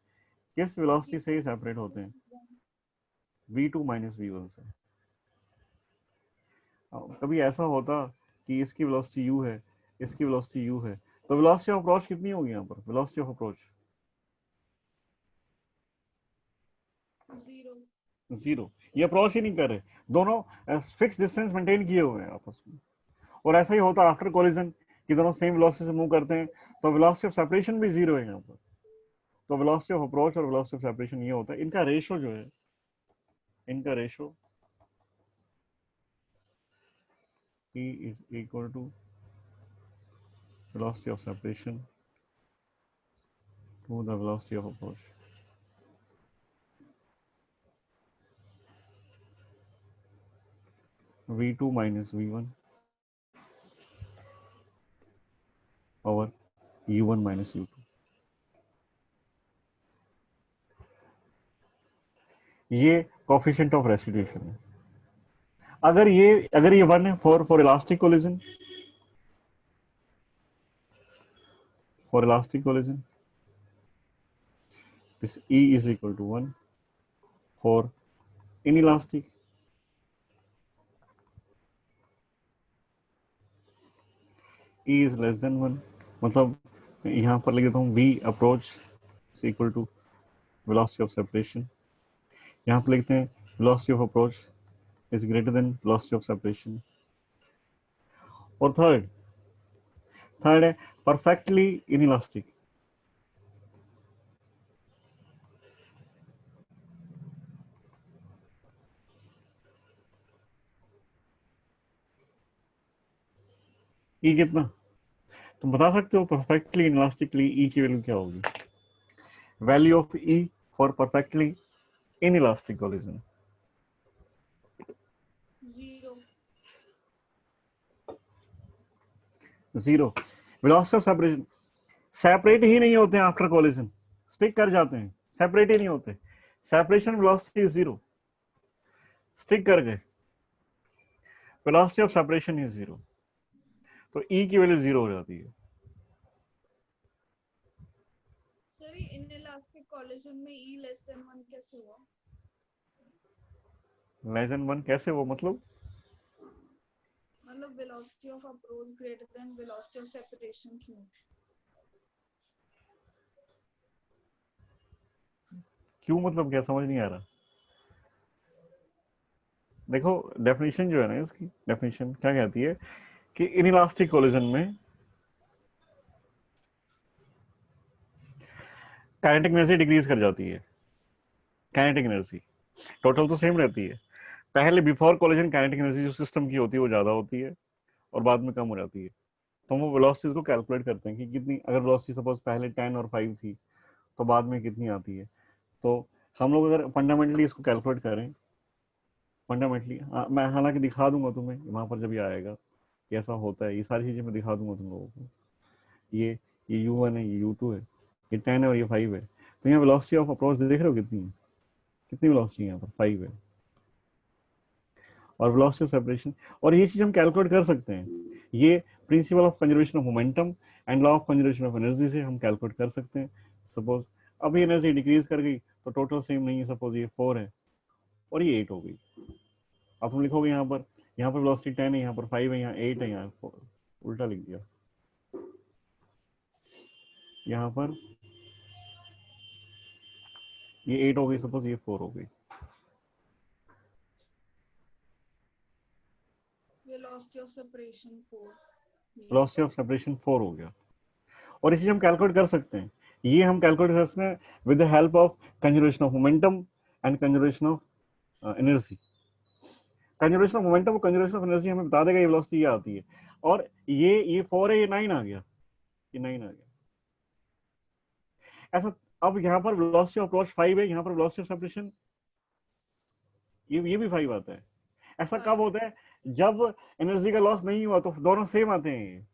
किस वेलोसिटी से ये सेपरेट होते हैं, v2 माइनस v1 से। कभी ऐसा होता कि इसकी वेलोसिटी u है, इसकी वेलोसिटी u है, तो वेलोसिटी ऑफ अप्रोच कितनी होगी यहाँ पर, velocity of approach zero. Zero. ये अप्रोच ही नहीं कर रहे, दोनों फिक्स डिस्टेंस मेंटेन किए हुए हैं आपस में। और ऐसा ही होता है आफ्टर कोलिजन कि दोनों सेम वेलोसिटी से मूव करते हैं, तो वेलोसिटी ऑफ सेपरेशन भी जीरो है यहाँ पर। तो वेलोसिटी ऑफ अप्रोच और वेलोसिटी ऑफ सेपरेशन ये होता है, इनका रेशो जो है, इनका ratio E is equal to velocity of separation to the velocity of approach। v2 minus v1 over u1 minus u2। ये कोफिशिएंट ऑफ रेसिड्यूशन है। अगर ये 1 है for elastic collision, for elastic collision this E is equal to 1, for inelastic E is less than 1, मतलब यहाँ पर लिख देता हूँ V approach is equal to velocity of separation। यहाँ पर लिखते हैं velocity of approach is greater than velocity of separation। और थर्ड है perfectly inelastic। E कितना, तुम बता सकते हो perfectly inelastically E की वैल्यू क्या होगी? Value of E for perfectly inelastic collision zero. Zero. Velocity of separation, separate ही नहीं होते हैं आफ्टर कोलिजन, स्टिक कर जाते हैं, सेपरेट ही नहीं होते। सेपरेशन वेलोसिटी जीरो, स्टिक कर गए, velocity of separation is zero, तो ई की वैल्यू जीरो हो जाती है। सर ये इनइलास्टिक कोलिजन में E लेस देन 1 कैसे हुआ? लेस देन 1 कैसे वो, मतलब velocity of approach greater than velocity of separation क्यों? क्यों मतलब क्या, समझ नहीं आ रहा। देखो डेफिनेशन जो है ना, इसकी डेफिनेशन क्या कहती है कि इनइलास्टिक कोलिजन में काइनेटिक एनर्जी डिक्रीज कर जाती है। काइनेटिक एनर्जी टोटल तो सेम रहती है, पहले बिफोर कोलिजन काइनेटिक एनर्जी जो सिस्टम की होती है वो ज्यादा होती है और बाद में कम हो जाती है। तो वो वेलोसिटीज को कैलकुलेट करते हैं कि कितनी, अगर वेलोसिटी सपोज पहले 10 और 5 थी तो बाद में कितनी आती है। तो हम लोग अगर फंडामेंटली इसको कैलकुलेट करें, फंडामेंटली मैं हालांकि दिखा दूंगा तुम्हें वहां पर जब ये आएगा कि ऐसा होता है, ये सारी चीजें मैं दिखा दूंगा तुम लोगों को। ये u1 है, ये u2 है, ये 10 है और ये 5 है। तो यहाँ वेलोसिटी ऑफ अप्रोच देख रहे हो कितनी है, कितनी वेलोसिटी यहाँ पर 5 है, और वेलोसिटी ऑफ सेपरेशन। और ये चीज हम कैलकुलेट कर सकते हैं, ये principle of conservation of momentum and law of conservation of energy से हम कैलकुलेट कर सकते हैं। सपोज अब ये एनर्जी डिक्रीज कर गई तो टोटल सेम नहीं है, सपोज ये 4 है और ये 8 हो गई। अब तुम लिखोगे यहाँ पर वेलोसिटी 10 है, यहाँ पर 5 है, यहाँ 8 है, यहाँ 4, उल्टा लिख दिया। यहाँ पर ये 8 हो गई, सपोज ये 4 हो गई। Velocity of separation 4। Velocity of separation 4 हो गया। और इसे हम कैलकुलेट कर सकते हैं, ये हम कैलकुलेट कर सकते हैं with the help of conservation of momentum and conservation of energy. Conservation of momentum और कंजर्वेशन ऑफ एनर्जी हमें बता देगा ये वेलोसिटी ये आती है। और ये 4 है, ये 9 आ गया, ये 9 आ गया ऐसा। अब यहाँ पर वेलोसिटी ऑफ अप्रोच 5 है, यहाँ पर वेलोसिटी ऑफ सेपरेशन ये भी 5 आता है। ऐसा कब होता है, जब एनर्जी का लॉस नहीं हुआ तो दोनों सेम आते हैं।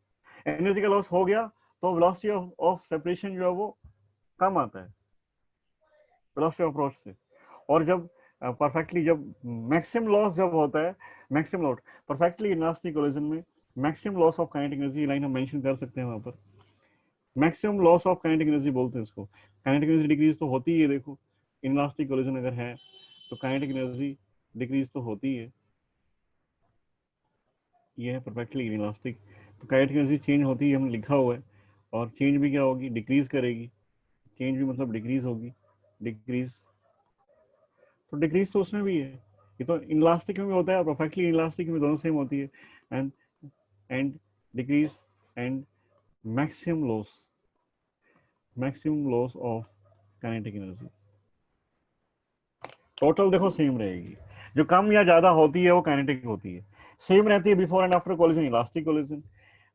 एनर्जी का लॉस हो गया तो वेलोसिटी ऑफ सेपरेशन जो है वो कम आता है वेलोसिटी ऑफ अप्रोच से। और जब परफेक्टली जब मैक्सिमम लॉस जब होता है, maximum loss perfectly elastic collision में maximum loss of kinetic energy line हम मेंशन कर सकते हैं वहां पर, maximum loss of kinetic energy बोलते हैं इसको। काइनेटिक एनर्जी डिक्रीज तो होती ही है, देखो इनलास्टिक कोलिजन अगर है तो काइनेटिक एनर्जी डिक्रीज तो होती है, ये है परफेक्टली इनलास्टिक। तो काइनेटिक एनर्जी चेंज होती है, हम लिखा हुआ है, और चेंज भी क्या होगी, डिक्रीज करेगी, चेंज भी मतलब डिक्रीज होगी, डिक्रीज, तो डिक्रीज तो उसमें भी है, ये तो इनलास्टिक में भी होता है और परफेक्टली इनलास्टिक में दोनों सेम होती है। And and decrease and maximum loss, maximum loss of kinetic energy, total देखो सेम रहेगी, जो कम या ज्यादा होती है वो काइनेटिक होती है, सेम रहती है before and after collision, elastic collision,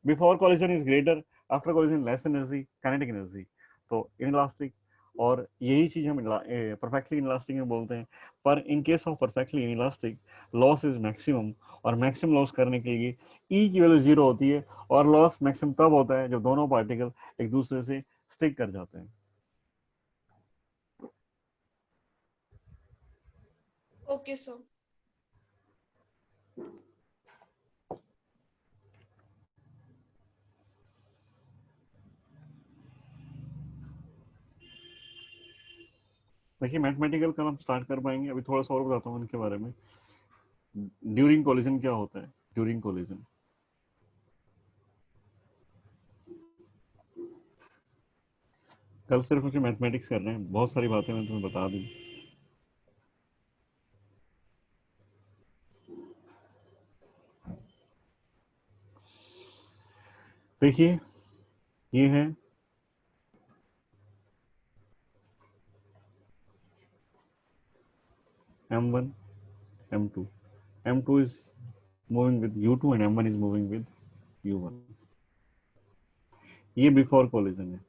before collision is greater, after collision less energy kinetic energy, तो इनलास्टिक। और यही चीज हम परफेक्टली इनलास्टिक में बोलते हैं। पर in case of perfectly inelastic loss is maximum, और मैक्सिमम लॉस करने के लिए ई की वैल्यू 0 होती है, और लॉस मैक्सिमम तब होता है जब दोनों पार्टिकल एक दूसरे से स्टिक कर जाते हैं। Okay, sir. देखिए मैथमेटिकल कल हम स्टार्ट कर पाएंगे, अभी थोड़ा सा और बताता हूँ इनके बारे में। ड्यूरिंग कोलिजन क्या होता है, ड्यूरिंग कोलिजन कल सिर्फ मुझे मैथमेटिक्स कर रहे हैं, बहुत सारी बातें मैं तुम्हें बता दी। देखिए ये है M1 M2, M2 is moving with U2 and M1 is moving with U1, ये बिफोर कोलिजन है।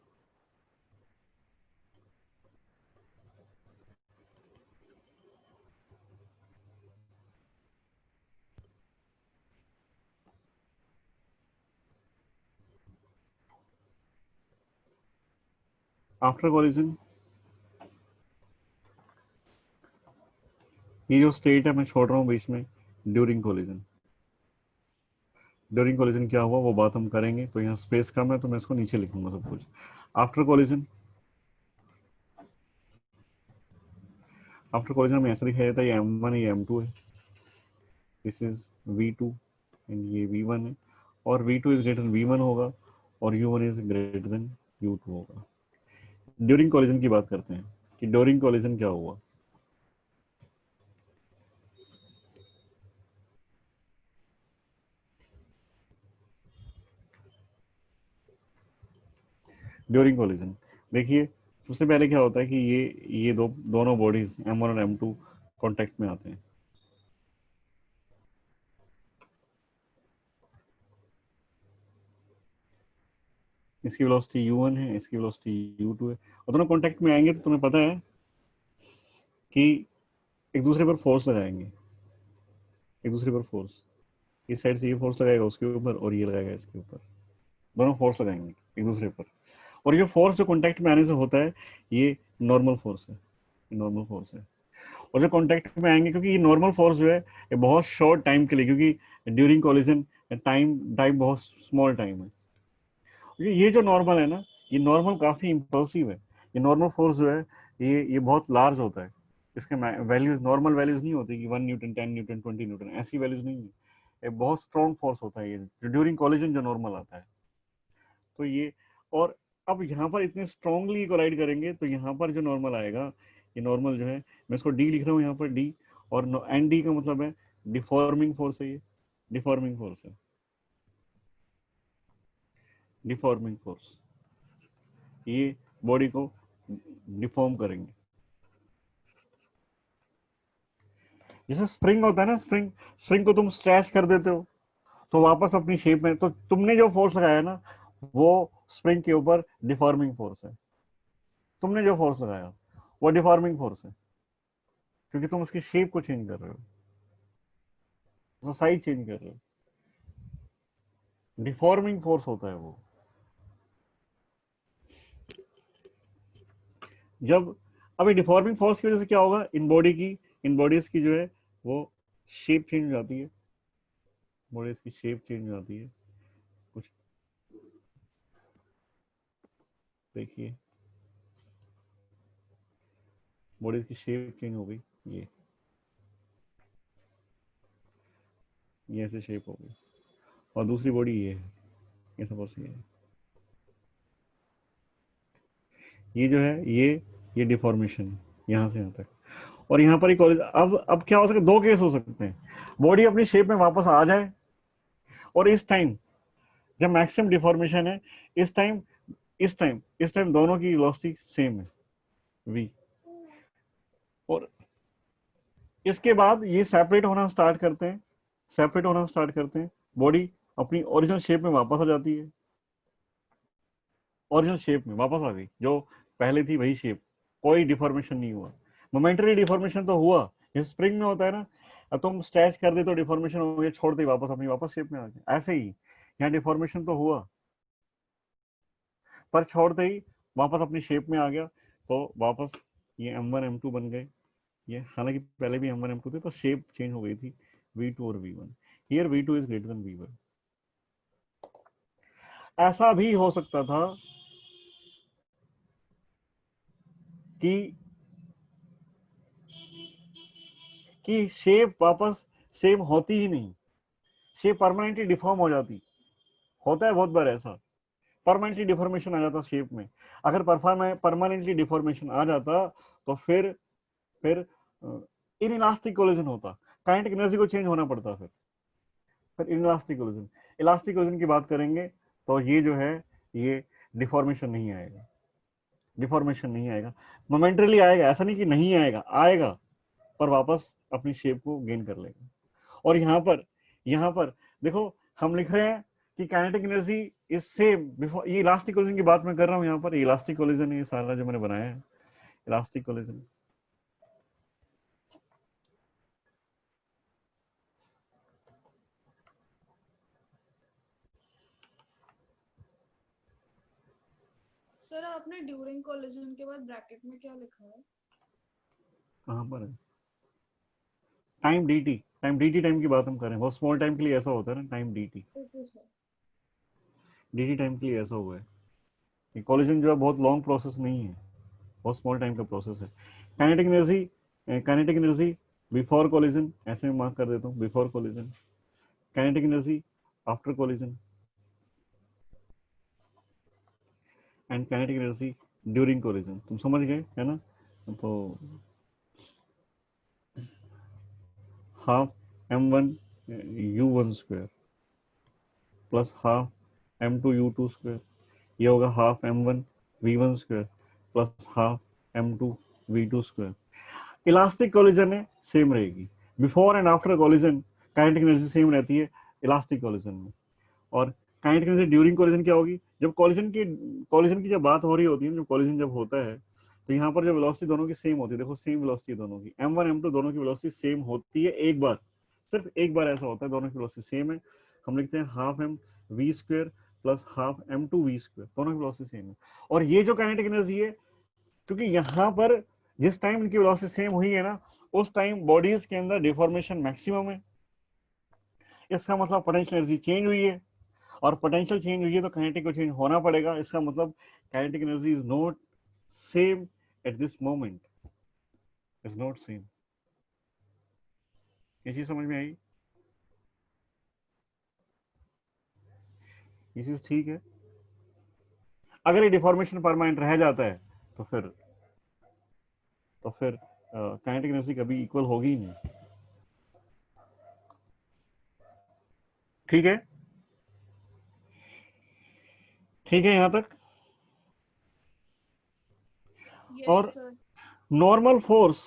आफ्टर कोलिजन ये जो स्टेट है मैं छोड़ रहा हूँ बीच में, ड्यूरिंग कोलिजन, ड्यूरिंग कोलिजन क्या हुआ वो बात हम करेंगे, तो यहाँ स्पेस कम है तो मैं इसको नीचे लिखूंगा सब कुछ। आफ्टर कोलिजन, आफ्टर कोलिजन में ऐसा दिखाया जाता है ये M1 है, ये M2 है, दिस इज V2 एंड ये V1 है, और V2 is greater than V1 होगा, और U1 is greater than U2 होगा। ड्यूरिंग कोलिजन की बात करते हैं कि ड्यूरिंग कोलिजन क्या हुआ। ड्यूरिंग कोलिजन देखिए सबसे पहले क्या होता है कि ये दोनों बॉडीज M1 और M2 कांटेक्ट में आते हैं, इसकी वेलोसिटी U1 है, इसकी वेलोसिटी U2 है, और दोनों कांटेक्ट में आएंगे तो तुम्हें पता है कि एक दूसरे पर फोर्स लगाएंगे, एक दूसरे पर फोर्स, इस साइड से ये फोर्स लगाएगा उसके ऊपर और ये लगाएगा इसके ऊपर, दोनों फोर्स लगाएंगे एक दूसरे पर, और ये फोर्स जो कांटेक्ट में आने से होता है ये नॉर्मल फोर्स है, नॉर्मल फोर्स है। और जो कांटेक्ट में आएंगे क्योंकि ये नॉर्मल फोर्स जो है ये बहुत शॉर्ट टाइम के लिए, क्योंकि ड्यूरिंग कोलिजन टाइम टाइम बहुत स्मॉल टाइम है, ये जो नॉर्मल है ना, ये नॉर्मल काफी इम्पल्सिव है, ये नॉर्मल फोर्स जो है ये बहुत लार्ज होता है, इसके वैल्यूज नॉर्मल वैल्यूज नहीं होती कि 1 न्यूटन 10 न्यूटन 20 न्यूटन, ऐसी वैल्यूज नहीं है, ये बहुत स्ट्रॉन्ग फोर्स होता है ये जो ड्यूरिंग कोलिजन जो नॉर्मल आता है। तो ये, और अब यहाँ पर इतने स्ट्रांगली कोलाइड करेंगे तो यहाँ पर जो नॉर्मल आएगा, ये नॉर्मल जो है मैं इसको डी लिख रहा हूँ यहाँ पर डी, और एन डी का मतलब है डिफॉर्मिंग फोर्स है, ये डिफॉर्मिंग फोर्स है, डिफॉर्मिंग फोर्स, ये बॉडी को डिफॉर्म करेंगे। जैसे स्प्रिंग होता है ना, स्प्रिंग, स्प्रिंग को तुम स्ट्रेच कर देते हो तो वापस अपनी शेप में, तो तुमने जो फोर्स लगाया ना वो स्प्रिंग के ऊपर डिफॉर्मिंग फोर्स है, तुमने जो फोर्स लगाया वो डिफॉर्मिंग फोर्स है, क्योंकि तुम उसकी शेप को चेंज कर रहे हो, तो साइज चेंज कर रहे हो, डिफॉर्मिंग फोर्स होता है वो। जब अभी डिफॉर्मिंग फोर्स की वजह से क्या होगा, इन बॉडी की, इन बॉडीज की जो है वो शेप चेंज हो जाती है, बॉडीज की शेप चेंज हो जाती है कुछ, देखिए बॉडीज की शेप चेंज हो गई, ये ऐसे शेप हो गई, और दूसरी बॉडी ये है, ये सपोज ये है, ये जो है ये डिफॉर्मेशन है यहाँ से यहाँ तक। और यहाँ पर एक अब क्या हो सकता है, दो केस हो सकते हैं, बॉडी अपनी शेप में वापस आ जाए, और इस टाइम जब मैक्सिमम डिफॉर्मेशन है, इस टाइम इस टाइम दोनों की वेलोसिटी सेम है v, और इसके बाद ये सेपरेट होना स्टार्ट करते हैं, बॉडी अपनी ओरिजिनल शेप में वापस आ जाती है, ओरिजिनल शेप में वापस आ गई, जो पहले थी वही शेप, कोई डिफॉर्मेशन नहीं हुआ। मोमेंटरी डिफॉर्मेशन तो हुआ, जैसे स्प्रिंग में होता है ना, अब तुम स्ट्रेच कर दे तो डिफॉर्मेशन हो गया, छोड़ दे वापस अपनी वापस शेप में आ गया, ऐसे ही यहाँ डिफॉर्मेशन तो हुआ, पर छोड़ते ही वापस अपनी शेप में आ गया, तो वापस ये M1 M2 बन गए, ये हालांकि पहले भी M1 M2 थे, पर शेप चेंज हो गई थी V2 और V1, here V2 is greater than V1। ऐसा भी हो सकता था कि शेप वापस सेम होती ही नहीं, शेप परमानेंटली डिफॉर्म हो जाती, होता है बहुत बार ऐसा, परमानेंटली डिफॉर्मेशन आ जाता शेप में। अगर परमानेंटली डिफॉर्मेशन आ जाता तो फिर इनइलास्टिक कोलिजन होता, काइनेटिक एनर्जी को चेंज होना पड़ता, फिर इनइलास्टिक कोलिजन, इलास्टिक कोलिजन की बात करेंगे तो ये जो है ये डिफॉर्मेशन नहीं आएगा, मोमेंटरली आएगा, ऐसा नहीं कि नहीं आएगा, आएगा, पर वापस अपनी शेप को गेन कर लेगा। और यहाँ पर देखो हम लिख रहे हैं कि kinetic energy is same before, ये इलास्टिक कोलिजन की बात मैं कर रहा हूँ, यहाँ पर इलास्टिक कोलिजन है ये सारा जो मैंने बनाया है, इलास्टिक कोलिजन। सर आपने ड्यूरिंग कोलिजन के बाद ब्रैकेट में क्या लिखा है? कहाँ पर है? टाइम dt टाइम की बात हम कर रहे हैं, बहुत स्मॉल टाइम के लिए ऐसा होता है ना, time okay sir. dt time के लिए ऐसा हुआ है। कोलिजन जो है बहुत लॉन्ग प्रोसेस नहीं है, बहुत स्मॉल टाइम का प्रोसेस है। काइनेटिक एनर्जी बिफोर कोलिजन, ऐसे में मार्क कर देता हूँ, before collision, kinetic energy after collision, and kinetic energy during collision. तुम समझ गए है ना? तो half m1 u1 square plus half m2 u2 square, ये होगा half m1 v1 square plus half m2 v2 square. Elastic collision है सेम रहेगी, before and after collision kinetic energy same रहती है इलास्टिक कोलिजन में। और काइनेटिक एनर्जी ड्यूरिंग कोलिजन क्या होगी? जब कोलिजन की जब बात हो रही होती है, जब कोलिजन जब होता है, तो यहाँ पर जो वेलोसिटी दोनों की सेम होती है, देखो सेम वेलोसिटी दोनों की, m1 m2 दोनों की वेलोसिटी सेम होती है, एक बार, सिर्फ एक बार ऐसा होता है दोनों की वेलोसिटी सेम है, हम लिखते हैं half m v square plus half m2 v square, दोनों की वेलोसिटी सेम है। और ये जो काइनेटिक एनर्जी है, क्योंकि यहाँ पर जिस टाइम इनकी वेलोसिटी सेम हुई है ना, उस टाइम बॉडीज के अंदर डिफॉर्मेशन मैक्सिमम है, इसका मतलब पोटेंशियल एनर्जी चेंज हुई है, और पोटेंशियल चेंज हुई है तो काइनेटिक को चेंज होना पड़ेगा, इसका मतलब kinetic energy is not same at this moment, is not same. ये चीज समझ में आई? ये चीज ठीक है। अगर ये डिफॉर्मेशन परमानेंट रह जाता है तो फिर काइनेटिक एनर्जी कभी इक्वल होगी ही नहीं। ठीक है, ठीक है यहां तक। यस और सर। नॉर्मल फोर्स,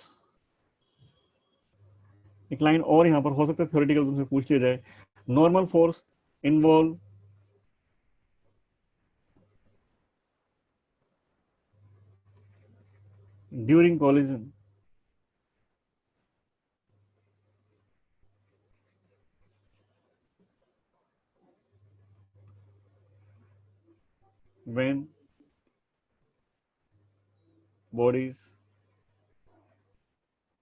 एक लाइन और यहां पर हो सकता है थ्योरेटिकल तुमसे पूछ लिया जाए, normal force involve during collision when bodies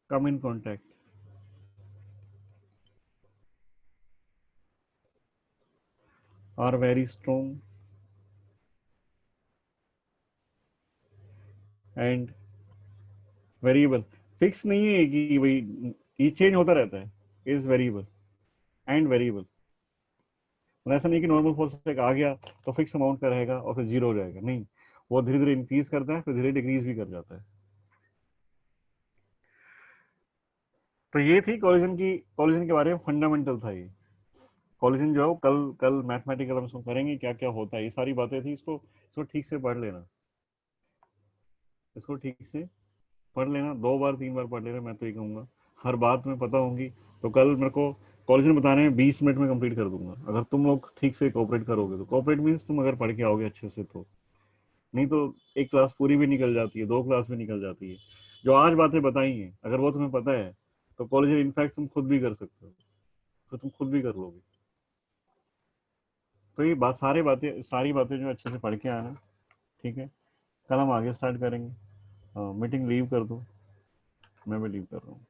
come in contact, are very strong and variable. Fix नहीं है कि भाई ये चेंज होता रहता है, इज वेरिएबल एंड वेरिएबल। ऐसा नहीं कि नॉर्मल फॉल्स एक आ गया तो फिक्स अमाउंट का रहेगा और फिर जीरो हो जाएगा, नहीं, वो धीरे धीरे इंक्रीज करता है, फिर धीरे डिक्रीज भी कर जाता है। तो ये थी कॉलिजन के बारे में फंडामेंटल था ये। कॉलिजन जो है वो कल कल मैथमेटिकल हम इसको करेंगे, क्या क्या होता है, ये सारी बातें थी। इसको इसको ठीक से पढ़ लेना, इसको ठीक से पढ़ लेना, 2 बार 3 बार पढ़ लेना, मैं तो ये कहूँगा। हर बात में पता होंगी तो कल मेरे को कॉलेज में बताने में 20 मिनट में कंप्लीट कर दूंगा, अगर तुम लोग ठीक से कोऑपरेट करोगे तो। कोऑपरेट मीन्स तुम अगर पढ़ के आओगे अच्छे से तो, नहीं तो एक क्लास पूरी भी निकल जाती है, 2 क्लास भी निकल जाती है। जो आज बातें बताई हैं अगर वो तुम्हें पता है तो कॉलेज में इनफैक्ट तुम खुद भी कर सकते हो, तो तुम खुद भी कर लोगे। तो ये बात सारी बातें जो अच्छे से पढ़ के आना, ठीक है। कल हम आगे स्टार्ट करेंगे। मीटिंग लीव कर दो, मैं भी लीव कर रहा हूँ।